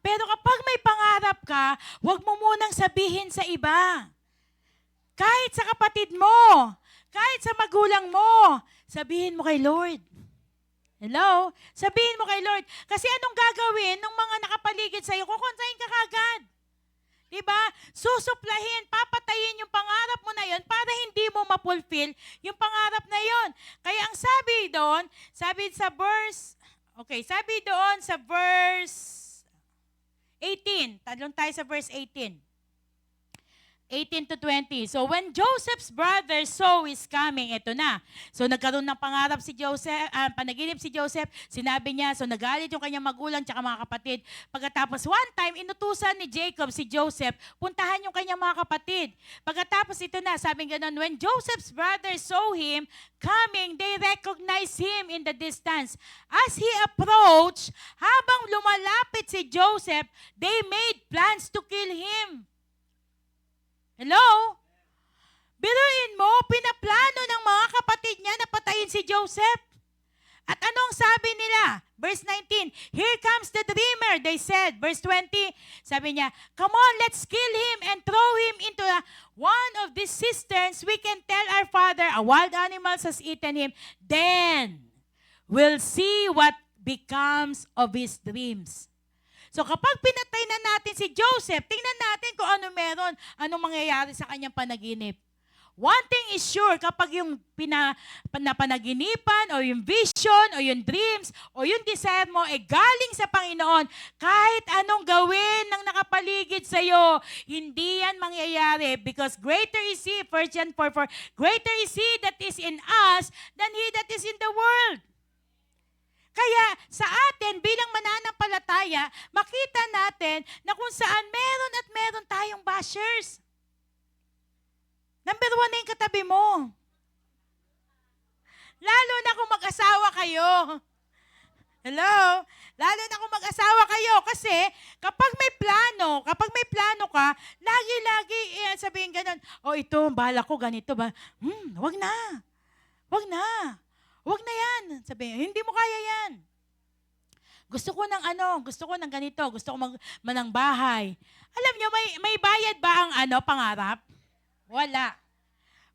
Pero kapag may pangarap ka, huwag mo munang sabihin sa iba. Kahit sa kapatid mo, kahit sa magulang mo, sabihin mo kay Lord. Hello? Sabihin mo kay Lord. Kasi anong gagawin ng mga nakapaligid sa'yo? Kukontrahin ka kagad. Diba? Susuplahin, papatayin yung pangarap mo na yon para hindi mo ma-fulfill yung pangarap na yon. Kaya ang sabi doon, sabi doon sa verse 18. Talon tayo sa verse 18. 18 to 20. So when Joseph's brother saw his coming, eto na. So nagkaroon ng pangarap si Joseph, panaginip si Joseph, sinabi niya, so nagalit yung kanyang magulang tsaka mga kapatid. Pagkatapos one time, inutusan ni Jacob si Joseph, puntahan yung kanyang mga kapatid. Pagkatapos ito na, sabi ganun, when Joseph's brother saw him coming, they recognized him in the distance. As he approached, habang lumalapit si Joseph, they made plans to kill him. Hello? Biruin mo, pinaplano ng mga kapatid niya na patayin si Joseph. At anong sabi nila? Verse 19, here comes the dreamer, they said. Verse 20, sabi niya, come on, let's kill him and throw him into one of these cisterns. We can tell our father, a wild animal has eaten him. Then, we'll see what becomes of his dreams. So kapag pinatay na natin si Joseph, tingnan natin kung ano meron, anong mangyayari sa kanyang panaginip. One thing is sure, kapag yung panaginipan o yung vision o yung dreams o yung desire mo ay galing sa Panginoon, kahit anong gawin ng nakapaligid sa'yo, hindi yan mangyayari because greater is He, 1 John 4:4, greater is He that is in us than he that is in the world. Kaya sa atin bilang mananampalataya, makita natin na kung saan meron at meron tayong bashers. Number 1 na yung katabi mo. Lalo na kung mag-asawa kayo. Hello? Lalo na kung mag-asawa kayo. Kasi kapag may plano ka, lagi-lagi sabihin ganun, ito, bala ko, ganito ba? Wag na. Wag na. Huwag na yan. Sabi, hindi mo kaya yan. Gusto ko ng ganito, gusto ko manang bahay. Alam nyo, may bayad ba ang pangarap? Wala.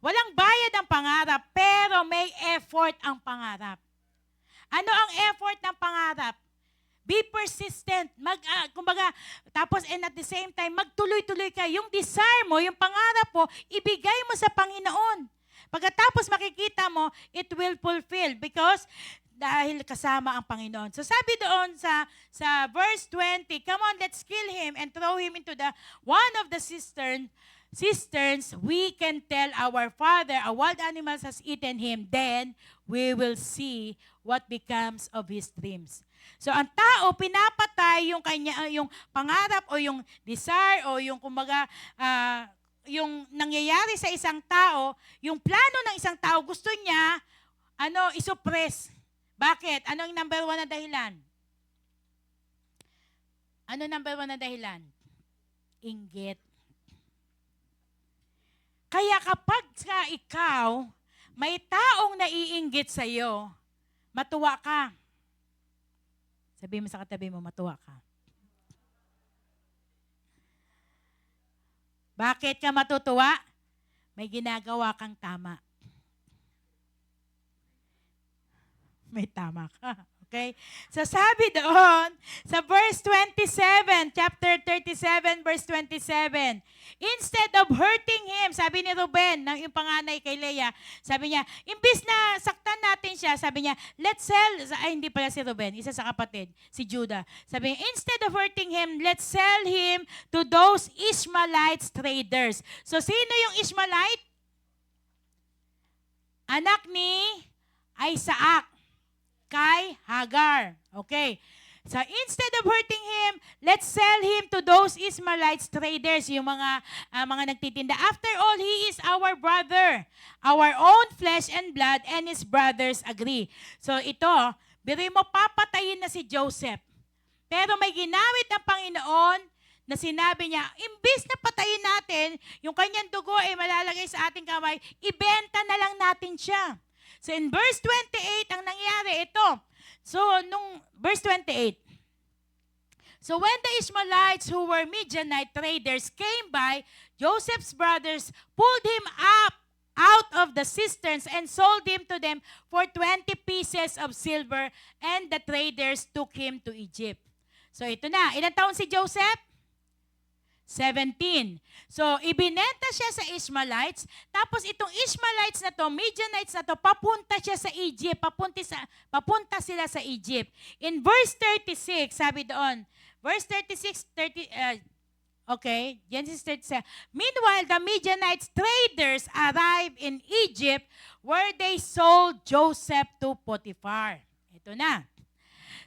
Walang bayad ang pangarap, pero may effort ang pangarap. Ano ang effort ng pangarap? Be persistent. Tapos at the same time, magtuloy-tuloy ka. Yung desire mo, yung pangarap mo, ibigay mo sa Panginoon. Pagkatapos makikita mo, it will fulfill because dahil kasama ang Panginoon. So sabi doon sa verse 20, come on, let's kill him and throw him into one of the cisterns. We can tell our father, a wild animal has eaten him. Then we will see what becomes of his dreams. So ang tao, pinapatay yung pangarap o yung desire o yung yung nangyayari sa isang tao, yung plano ng isang tao, gusto niya, isuppress. Bakit? Ano yung number 1 na dahilan? Ano number 1 na dahilan? Inggit. Kaya kapag ikaw, may taong naiinggit sa'yo, matuwa ka. Sabi mo sa katabi mo, matuwa ka. Bakit ka matutuwa? May ginagawa kang tama. May tama ka. Okay? So sabi doon, sa verse 27, chapter 37, verse 27, instead of hurting him, sabi ni Ruben, yung panganay kay Leah, sabi niya, imbis na saktan natin siya, sabi niya, let's sell, hindi pala si Ruben, isa sa kapatid, si Judah. Sabi niya, instead of hurting him, let's sell him to those Ishmaelites traders. So sino yung Ishmaelite? Anak ni Isaac kay Hagar. Okay. So instead of hurting him, let's sell him to those Ishmaelites traders, yung mga nagtitinda. After all, he is our brother, our own flesh and blood, and his brothers agree. So ito, biruin mo, papatayin na si Joseph. Pero may ginamit ang Panginoon na sinabi niya, imbis na patayin natin, yung kanyang dugo ay malalagay sa ating kamay, ibenta na lang natin siya. So in verse 28, ang nangyari ito. So nung verse 28, so when the Ishmaelites who were Midianite traders came by, Joseph's brothers pulled him up out of the cisterns and sold him to them for 20 pieces of silver, and the traders took him to Egypt. So ito na, ilang taon si Joseph? 17. So, ibinenta siya sa Ishmaelites, tapos itong Ishmaelites na to, Midianites na to, papunta siya sa Egypt, papunta sila sa Egypt. In verse 36, sabi doon, verse 36, okay, Genesis 37. Meanwhile, the Midianites traders arrived in Egypt where they sold Joseph to Potiphar. Ito na.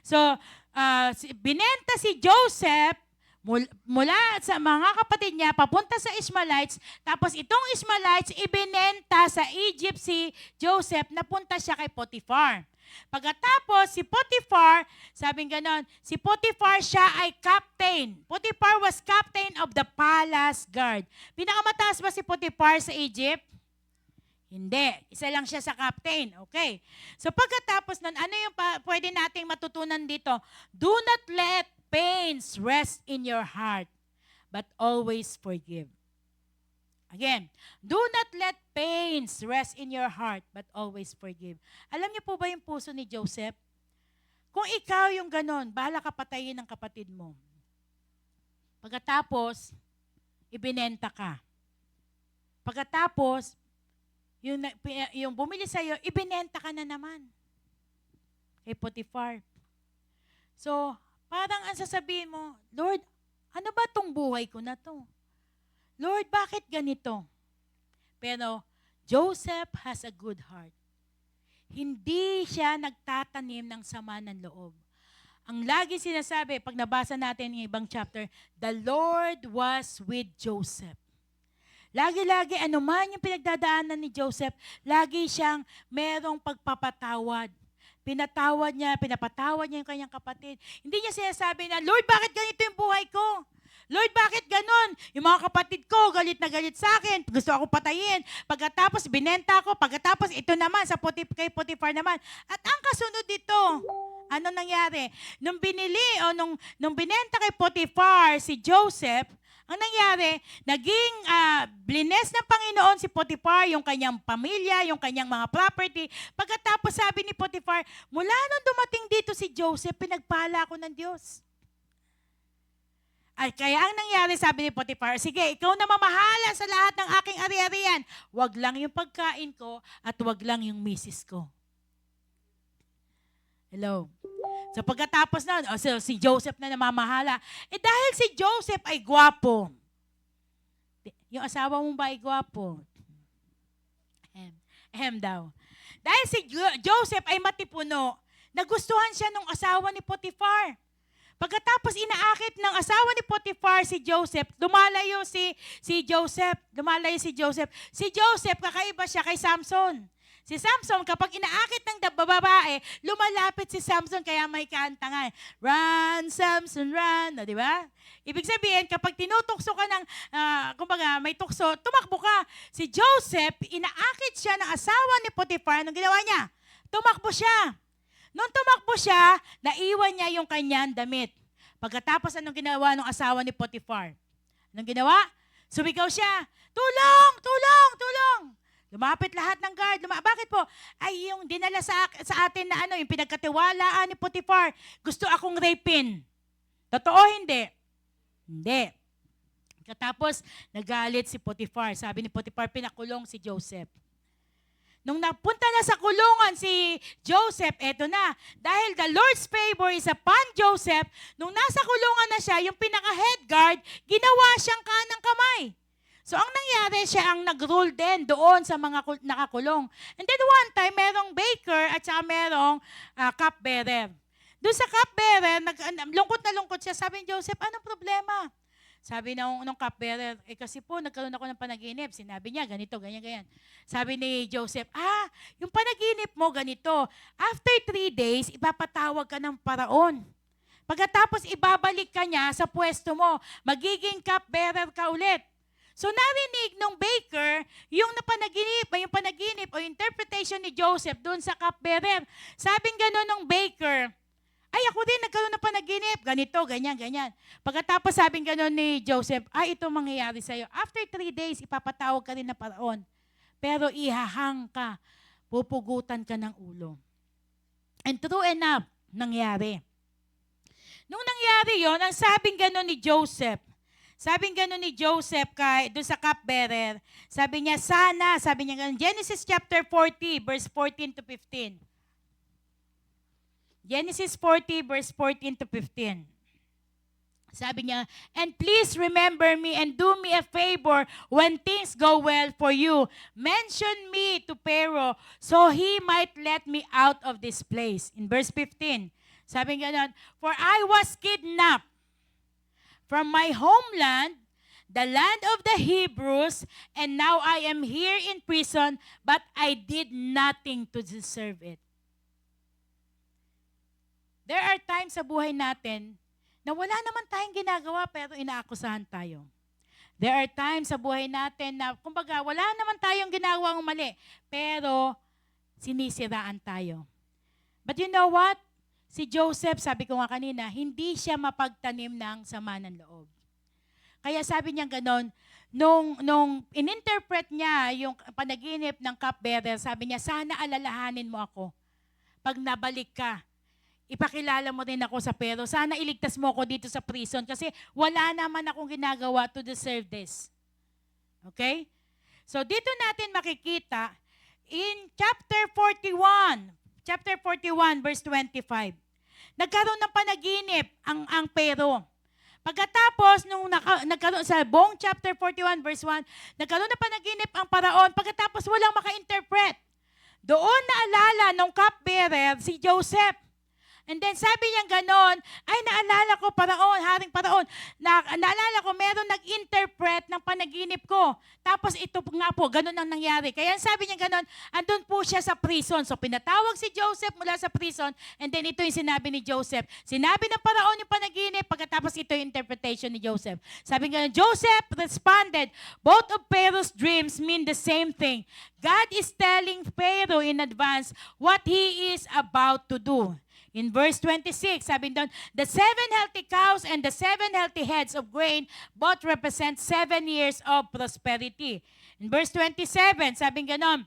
So, binenta si Joseph mula sa mga kapatid niya, papunta sa Ishmaelites, tapos itong Ishmaelites, ibinenta sa Egypt si Joseph, napunta siya kay Potiphar. Pagkatapos, si Potiphar, sabing ganon, si Potiphar siya ay captain. Potiphar was captain of the palace guard. Pinakamataas ba si Potiphar sa Egypt? Hindi. Isa lang siya sa captain. Okay. So pagkatapos nun, ano yung pwede nating matutunan dito? Do not let pains rest in your heart, but always forgive. Again, do not let pains rest in your heart, but always forgive. Alam niyo po ba yung puso ni Joseph? Kung ikaw yung ganon, bahala ka patayin ng kapatid mo. Pagkatapos, ibinenta ka. Pagkatapos, yung bumili sa'yo, ibinenta ka na naman. Kay Potiphar. So, parang ang sasabihin mo, Lord, ano ba tong buhay ko na to? Lord, bakit ganito? Pero Joseph has a good heart. Hindi siya nagtatanim ng sama ng loob. Ang lagi sinasabi, pag nabasa natin yung ibang chapter, the Lord was with Joseph. Lagi-lagi, anuman yung pinagdadaanan ni Joseph, lagi siyang merong pagpapatawad. Pinatawad niya, pinapatawad niya yung kanyang kapatid. Hindi niya sinasabi na, Lord, bakit ganito yung buhay ko? Lord, bakit ganon? Yung mga kapatid ko, galit na galit sa akin. Gusto ako patayin. Pagkatapos, binenta ako. Pagkatapos, ito naman, kay Potiphar naman. At ang kasunod dito, ano nangyari? Nung binili o nung binenta kay Potiphar si Joseph, ang nangyari, naging blines ng Panginoon si Potiphar, yung kanyang pamilya, yung kanyang mga property. Pagkatapos sabi ni Potiphar, mula nung dumating dito si Joseph, pinagpala ako ng Diyos. Ay, kaya ang nangyari, sabi ni Potiphar, sige, ikaw na mamahala sa lahat ng aking ari-arian. Wag lang yung pagkain ko at wag lang yung misis ko. Hello? So pagkatapos na, si Joseph na namamahala. Dahil si Joseph ay gwapo. Yung asawa mo ba ay gwapo? Daw. Dahil si Joseph ay matipuno, nagustuhan siya ng asawa ni Potiphar. Pagkatapos inaakit ng asawa ni Potiphar si Joseph, lumalayo si Joseph. Si Joseph, kakaiba siya kay Samson. Si Samson, kapag inaakit ng babae, lumalapit si Samson, kaya may kanta nga. Run, Samson, run. No, di ba? Ibig sabihin, kapag tinutokso ka ng, kumbaga, may tukso, tumakbo ka. Si Joseph, inaakit siya ng asawa ni Potiphar. Anong ginawa niya? Tumakbo siya. Nung tumakbo siya, naiwan niya yung kanyang damit. Pagkatapos, anong ginawa ng asawa ni Potiphar? Anong ginawa? Sumigaw siya, tulong, tulong, tulong. Lumapit lahat ng guard. Bakit po? Ay, yung dinala sa atin na yung pinagkatiwalaan ni Potiphar, gusto akong rapin. Totoo, hindi? Hindi. Katapos, nagalit si Potiphar. Sabi ni Potiphar, pinakulong si Joseph. Nung napunta na sa kulungan si Joseph, eto na. Dahil the Lord's favor is upon Joseph, nung nasa kulungan na siya, yung pinaka-head guard, ginawa siyang kanang kamay. So, ang nangyari, siya ang nag-rule din doon sa mga nakakulong. And then one time, merong baker at saka merong cupbearer. Doon sa cupbearer, lungkot na lungkot siya. Sabi ni Joseph, anong problema? Sabi nung cupbearer, kasi po, nagkaroon ako ng panaginip. Sinabi niya, ganito, ganyan. Sabi ni Joseph, yung panaginip mo, ganito. After 3 days, ipapatawag ka ng paraon. Pagkatapos, ibabalik ka niya sa pwesto mo. Magiging cupbearer ka ulit. So, narinig nung baker, yung panaginip o interpretation ni Joseph doon sa cupbearer. Sabing gano'n nung baker, ay, ako din, nagkaroon na panaginip. Ganito, ganyan. Pagkatapos sabing gano'n ni Joseph, ito mangyayari sa'yo. After 3 days, ipapatawag ka rin na paraon. Pero ihahang ka, pupugutan ka ng ulo. And true enough, nangyari. Nung nangyari yon, ang sabing gano'n ni Joseph, doon sa cupbearer, sabi niya, sabi niya gano'n, Genesis chapter 40, verse 14 to 15. Genesis 40, verse 14 to 15. Sabi niya, and please remember me and do me a favor when things go well for you. Mention me to Pharaoh so he might let me out of this place. In verse 15, sabi niya, for I was kidnapped from my homeland, the land of the Hebrews, and now I am here in prison, but I did nothing to deserve it. There are times sa buhay natin na wala naman tayong ginagawa pero inaakusahan tayo. There are times sa buhay natin na, kumbaga, wala naman tayong ginawang mali pero sinisiraan tayo. But you know what? Si Joseph, sabi ko nga kanina, hindi siya mapagtanim ng sama ng loob. Kaya sabi niya ganon, nung ininterpret niya yung panaginip ng cupbearer, sabi niya, sana alalahanin mo ako. Pag nabalik ka, ipakilala mo din ako sa Pharaoh. Sana iligtas mo ako dito sa prison kasi wala naman akong ginagawa to deserve this. Okay? So dito natin makikita in chapter 41 verse 25. Nagkaroon ng panaginip ang Pharaoh. Pagkatapos, nung nagkaroon sa buong chapter 41 verse 1, nagkaroon ng panaginip ang paraon, pagkatapos walang maka-interpret. Doon naalala ng cupbearer si Joseph. And then sabi niya ganon, ay naalala ko haring paraon, naalala ko meron nag-interpret ng panaginip ko. Tapos ito nga po, ganon ang nangyari. Kaya sabi niya ganon, andun po siya sa prison. So pinatawag si Joseph mula sa prison, and then ito yung sinabi ni Joseph. Sinabi ng paraon yung panaginip, pagkatapos ito yung interpretation ni Joseph. Sabi nga, Joseph responded, both of Pharaoh's dreams mean the same thing. God is telling Pharaoh in advance what he is about to do. In verse 26, sabi doon, the 7 healthy cows and the 7 healthy heads of grain both represent 7 years of prosperity. In verse 27, sabi ganon,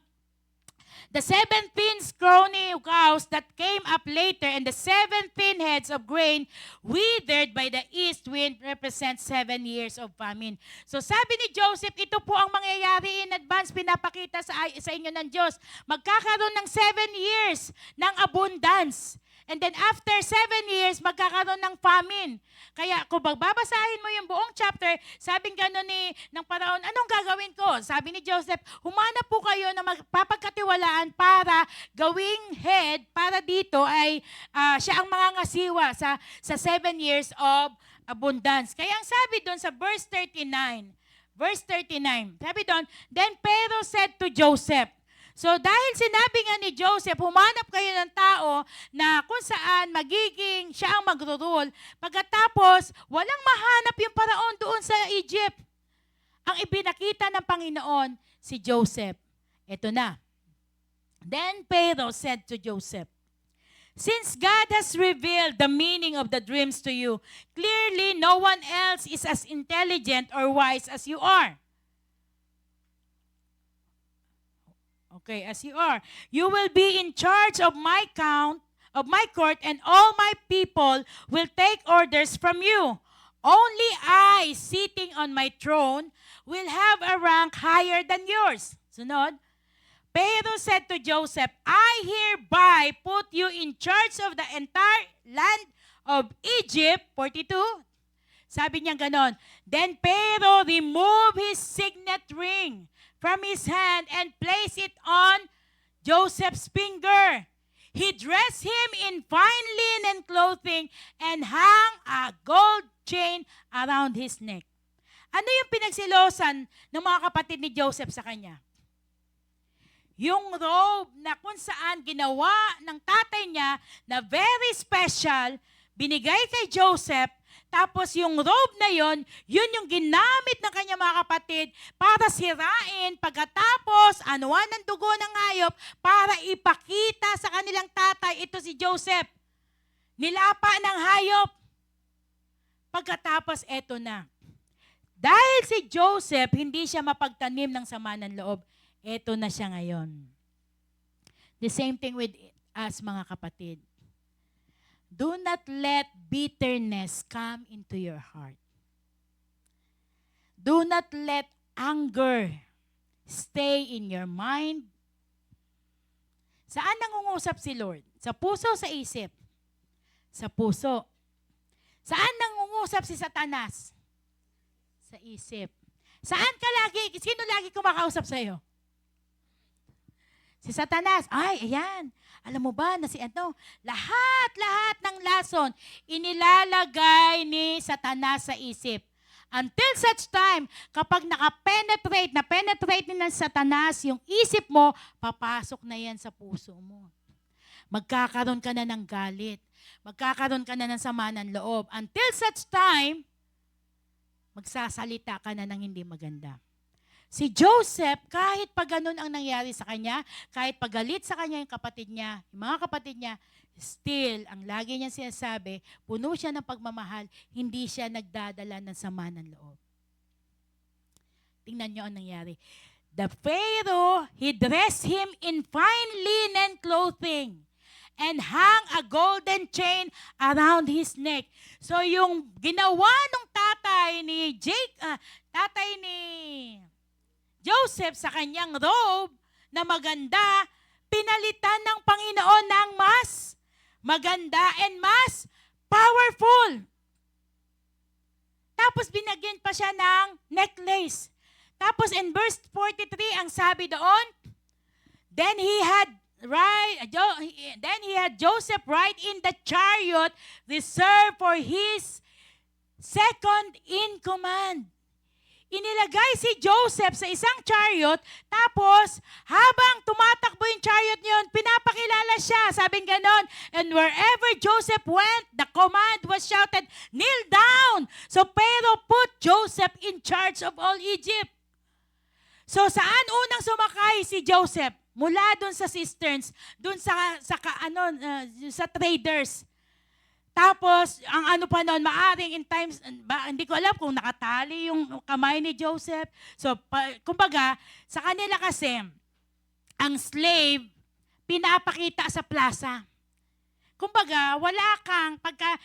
the 7 thin scrawny cows that came up later and the 7 thin heads of grain withered by the east wind represent 7 years of famine. So sabi ni Joseph, ito po ang mangyayari in advance, pinapakita sa inyo ng Diyos. Magkakaroon ng 7 years ng abundance. And then after 7 years, magkakaroon ng famine. Kaya kung babasahin mo yung buong chapter, sabing gano'n ng paraon, anong gagawin ko? Sabi ni Joseph, humanap po kayo na magpapagkatiwalaan para gawing head, para dito ay siya ang mangangasiwa sa 7 years of abundance. Kaya ang sabi doon sa verse 39, sabi doon, then Pharaoh said to Joseph, so dahil sinabi nga ni Joseph, humanap kayo ng tao na kung saan magiging siya ang magro-rule. Pagkatapos, walang mahanap yung paraon doon sa Egypt. Ang ipinakita ng Panginoon, si Joseph. Ito na. Then Pharaoh said to Joseph, since God has revealed the meaning of the dreams to you, clearly no one else is as intelligent or wise as you are. Okay, as you are. You will be in charge of my court, and all my people will take orders from you. Only I, sitting on my throne, will have a rank higher than yours. Sunod. Pharaoh said to Joseph, I hereby put you in charge of the entire land of Egypt. 42. Sabi niya ganon. Then Pharaoh removed his signet ring from his hand and placed it on Joseph's finger. He dressed him in fine linen clothing and hung a gold chain around his neck. Ano yung pinagsilosan ng mga kapatid ni Joseph sa kanya? Yung robe na kung saan ginawa ng tatay niya na very special, binigay kay Joseph, tapos yung robe na yon, yun yung ginamit ng kanyang mga kapatid para sirain pagkatapos anuan ng dugo ng hayop para ipakita sa kanilang tatay, ito si Joseph. Nilapa ng hayop. Pagkatapos, eto na. Dahil si Joseph, hindi siya mapagtanim ng sama ng loob. Eto na siya ngayon. The same thing with us, mga kapatid. Do not let bitterness come into your heart. Do not let anger stay in your mind. Saan nangungusap si Lord? Sa puso o sa isip? Sa puso. Saan nangungusap si Satanas? Sa isip. Saan ka lagi? Sino lagi kumakausap sa'yo? Si Satanas. Ay, ayan. Alam mo ba na si lahat ng lason inilalagay ni Satanas sa isip. Until such time, kapag na-penetrate ni ng Satanas yung isip mo, papasok na yan sa puso mo. Magkakaroon ka na ng galit. Magkakaroon ka na ng sama ng loob. Until such time, magsasalita ka na ng hindi maganda. Si Joseph, kahit pa ganun ang nangyari sa kanya, kahit pagalit sa kanya yung kapatid niya, yung mga kapatid niya, still, ang lagi niya sinasabi, puno siya ng pagmamahal, hindi siya nagdadala ng sama ng loob. Tingnan niyo ang nangyari. The Pharaoh, he dressed him in fine linen clothing and hung a golden chain around his neck. So yung ginawa ng tatay ni Joseph sa kanyang robe na maganda, pinalitan ng Panginoon ng mas maganda and mas powerful. Tapos binagyan pa siya ng necklace. Tapos in verse 43, ang sabi doon, Then he had Joseph ride in the chariot reserved for his second in command. Inilagay si Joseph sa isang chariot, tapos habang tumatakbo yung chariot niyon, pinapakilala siya. Sabing ganon, and wherever Joseph went, the command was shouted, kneel down! So Pharaoh put Joseph in charge of all Egypt. So saan unang sumakay si Joseph? Mula dun sa cisterns, dun sa traders. Tapos, ang ano pa noon, maaring in times, hindi ko alam kung nakatali yung kamay ni Joseph. So, kumbaga, sa kanila kasi, ang slave, pinapakita sa plaza. Kumbaga, wala kang, pagka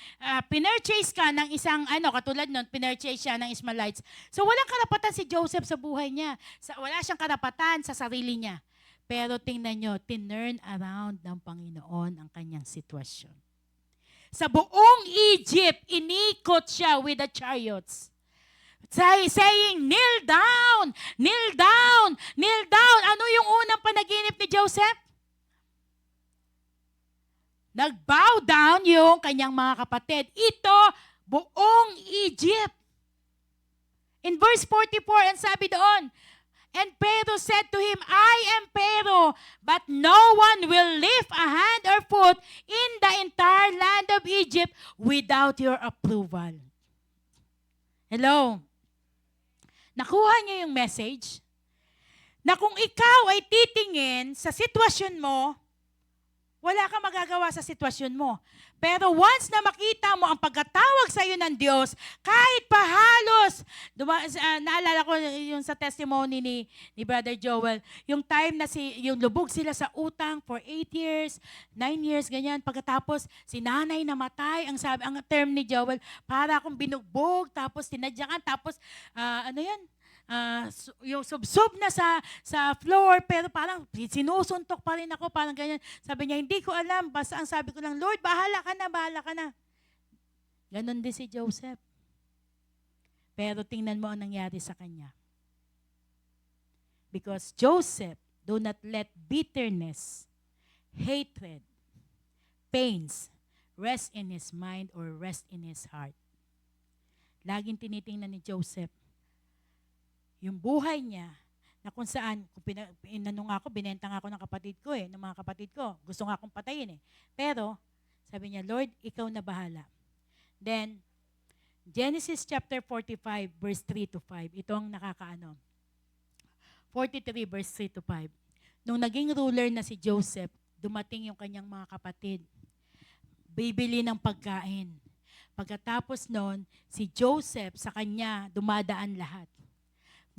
pinurchase ka ng isang, katulad noon, pinurchase siya ng Ishmaelites. So, walang karapatan si Joseph sa buhay niya. Wala siyang karapatan sa sarili niya. Pero tingnan nyo, tinurn around ng Panginoon ang kanyang sitwasyon. Sa buong Egypt, inikot siya with the chariots. Saying, kneel down, kneel down, kneel down. Ano yung unang panaginip ni Joseph? Nag-bow down yung kanyang mga kapatid. Ito, buong Egypt. In verse 44, ang sabi doon, and Pharaoh said to him, I am Pharaoh, but no one will lift a hand or foot in the entire land of Egypt without your approval. Hello? Nakuha niyo yung message? Na kung ikaw ay titingin sa sitwasyon mo, wala kang magagawa sa sitwasyon mo. Pero once na makita mo ang pagkatawag sa iyo ng Diyos, kahit pahalos, naalala ko yung sa testimony ni Brother Joel, yung time na yung lubog sila sa utang for 8 years, 9 years, ganyan. Pagkatapos, si nanay namatay, ang term ni Joel, para akong binugbog, tapos tinadyakan, tapos, yung subsob na sa floor, pero parang sinusuntok pa rin ako, parang ganyan. Sabi niya, hindi ko alam, basta ang sabi ko lang, Lord, bahala ka na. Ganon din si Joseph. Pero tingnan mo ang nangyari sa kanya. Because Joseph do not let bitterness, hatred, pains, rest in his mind or rest in his heart. Laging tinitingnan ni Joseph yung buhay niya, na kung saan, binenta nga ako ng kapatid ko ng mga kapatid ko. Gusto nga akong patayin Pero, sabi niya, Lord, ikaw na bahala. Then, Genesis chapter 45, verse 3 to 5. Ito ang 43, verse 3 to 5. Nung naging ruler na si Joseph, dumating yung kanyang mga kapatid. Bibili ng pagkain. Pagkatapos noon, si Joseph sa kanya dumadaan lahat.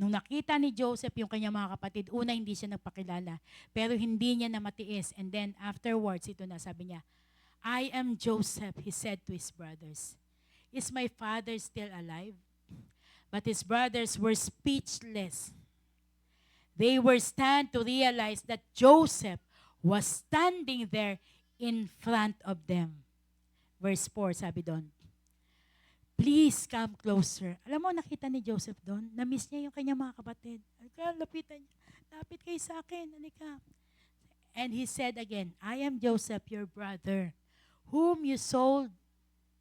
Nung nakita ni Joseph yung kanyang mga kapatid, una hindi siya nagpakilala, pero hindi niya na matiis. And then afterwards, ito na, sabi niya, I am Joseph, he said to his brothers. Is my father still alive? But his brothers were speechless. They were stunned to realize that Joseph was standing there in front of them. Verse 4, sabi doon, please come closer. Alam mo, nakita ni Joseph doon, na-miss niya yung kanyang mga kapatid. Halika, lapitan niya. Lapit kayo sa akin, halika. And he said again, I am Joseph, your brother, whom you sold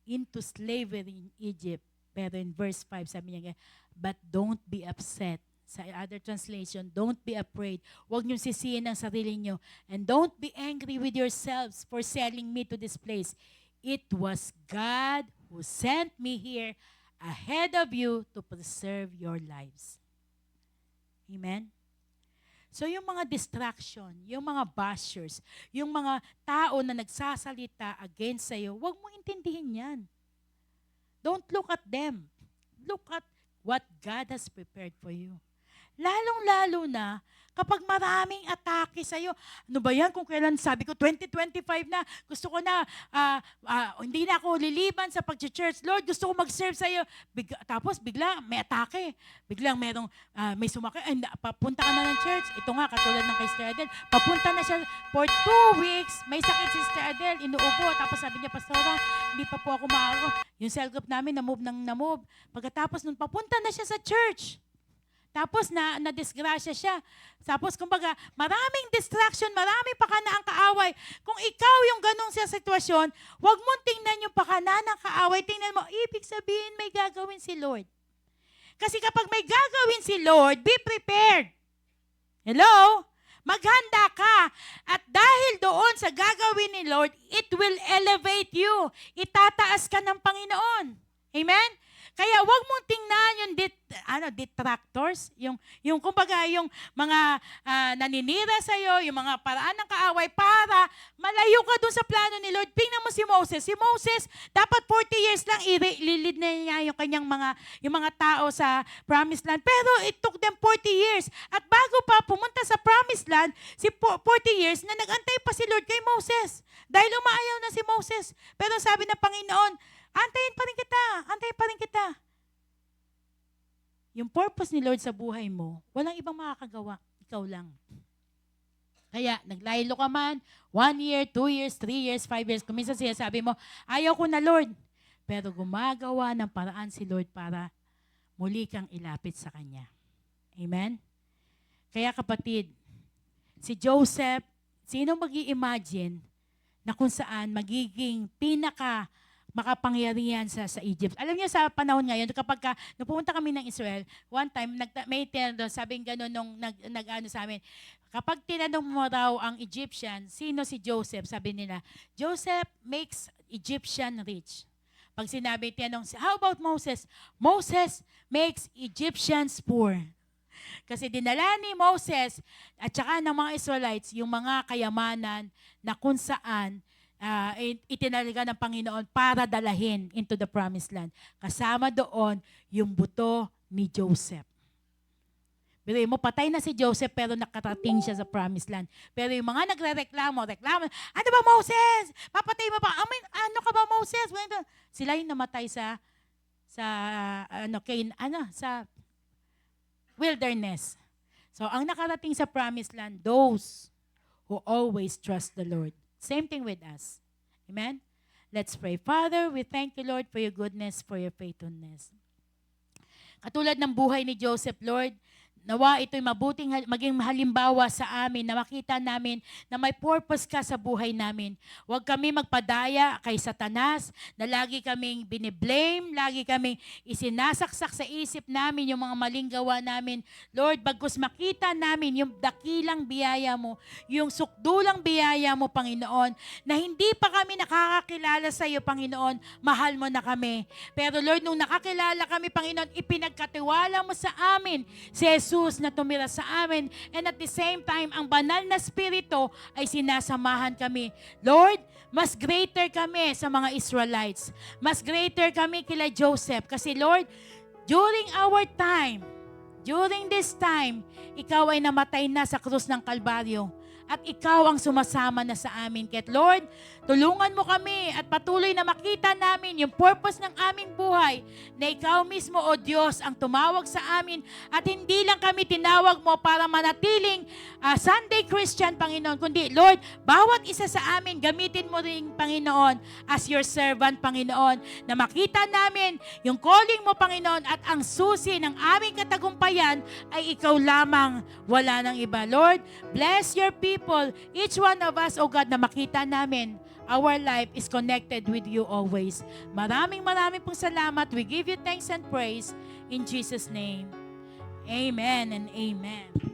into slavery in Egypt. Pero in verse 5, sabi niya, but don't be upset. Sa other translation, don't be afraid. Huwag niyong sisihin ang sarili niyo. And don't be angry with yourselves for selling me to this place. It was God who sent me here ahead of you to preserve your lives. Amen? So yung mga distraction, yung mga bashers, yung mga tao na nagsasalita against sa'yo, huwag mong intindihin yan. Don't look at them. Look at what God has prepared for you. Lalong-lalo na kapag maraming atake sa'yo. Ano ba yan? Kung kailan sabi ko, 2025 na, gusto ko na, hindi na ako liliban sa pag-church. Lord, gusto ko mag-serve sa'yo. Tapos bigla may atake. Biglang may sumakay, papunta ka na ng church. Ito nga, katulad ng kay Sister Adele. Papunta na siya for 2 weeks. May sakit si Sister Adele, inuubo. Tapos sabi niya, Pastora, hindi pa po ako maaro. Yung cell group namin, na-move. Pagkatapos nun, papunta na siya sa church. Tapos na-disgrasya siya. Tapos kumbaga, maraming distraction, maraming pakanaang kaaway. Kung ikaw yung ganong sa sitwasyon, huwag mong tingnan yung pakana ng kaaway. Tingnan mo, ibig sabihin may gagawin si Lord. Kasi kapag may gagawin si Lord, be prepared. Hello? Maghanda ka. At dahil doon sa gagawin ni Lord, it will elevate you. Itataas ka ng Panginoon. Amen? Kaya wag mong tingnan yung detractors, yung kumbaga yung mga naninira sa iyo, yung mga paraan ng kaaway para malayo ka dun sa plano ni Lord. Tingnan mo si Moses. Si Moses dapat 40 years lang ililid na niya yung mga tao sa promised land. Pero it took them 40 years. At bago pa pumunta sa promised land, 40 years na nagantay pa si Lord kay Moses. Dahil umaayaw na si Moses. Pero sabi ng Panginoon, antayin pa rin kita. Yung purpose ni Lord sa buhay mo, walang ibang makakagawa, ikaw lang. Kaya, naglaylo ka man, 1 year, 2 years, 3 years, 5 years, kung minsan siya sabi mo, ayaw ko na Lord. Pero gumagawa ng paraan si Lord para muli kang ilapit sa Kanya. Amen? Kaya kapatid, si Joseph, sino mag-i-imagine na kung saan magiging makapangyarihan sa Egypt. Alam niyo sa panahon ngayon, kapag nung pumunta kami ng Israel, one time, may tinanong, sabing gano'n nung nag-ano sa amin, kapag tinanong mo raw ang Egyptian, sino si Joseph? Sabi nila, Joseph makes Egyptian rich. Pag sinabi, tinanong, how about Moses? Moses makes Egyptians poor. Kasi dinala ni Moses at saka ng mga Israelites yung mga kayamanan na kung saan itinalaga ng Panginoon para dalahin into the promised land. Kasama doon yung buto ni Joseph. Pero mo, patay na si Joseph pero nakarating siya sa promised land. Pero yung mga reklamo, ano ba Moses? Papatay mo ba? Ano ka ba Moses? Sila yung namatay sa wilderness. So, ang nakarating sa promised land, those who always trust the Lord. Same thing with us. Amen? Let's pray. Father, we thank you, Lord, for your goodness, for your faithfulness. Katulad ng buhay ni Joseph, Lord, nawa ito'y maging halimbawa sa amin na makita namin na may purpose ka sa buhay namin. Huwag kami magpadaya kay Satanas na lagi kaming biniblame, lagi kaming isinasaksak sa isip namin yung mga maling gawa namin. Lord, bagkus makita namin yung dakilang biyaya mo, yung sukdulang biyaya mo, Panginoon, na hindi pa kami nakakakilala sa iyo, Panginoon, mahal mo na kami. Pero Lord, nung nakakilala kami, Panginoon, ipinagkatiwala mo sa amin si Jesus na tumira sa amin, and at the same time, ang banal na Espiritu ay sinasamahan kami. Lord, mas greater kami sa mga Israelites. Mas greater kami kila Joseph. Kasi Lord, during this time, ikaw ay namatay na sa krus ng Kalbaryo. At ikaw ang sumasama na sa amin. Kaya Lord, tulungan mo kami at patuloy na makita namin yung purpose ng aming buhay na ikaw mismo, O Diyos, ang tumawag sa amin at hindi lang kami tinawag mo para manatiling Sunday Christian, Panginoon, kundi Lord, bawat isa sa amin, gamitin mo rin, Panginoon, as your servant, Panginoon, na makita namin yung calling mo, Panginoon, at ang susi ng aming katagumpayan ay ikaw lamang, wala nang iba. Lord, bless your people, each one of us, O God, na makita namin our life is connected with you always. Maraming pong salamat. We give you thanks and praise in Jesus' name. Amen and amen.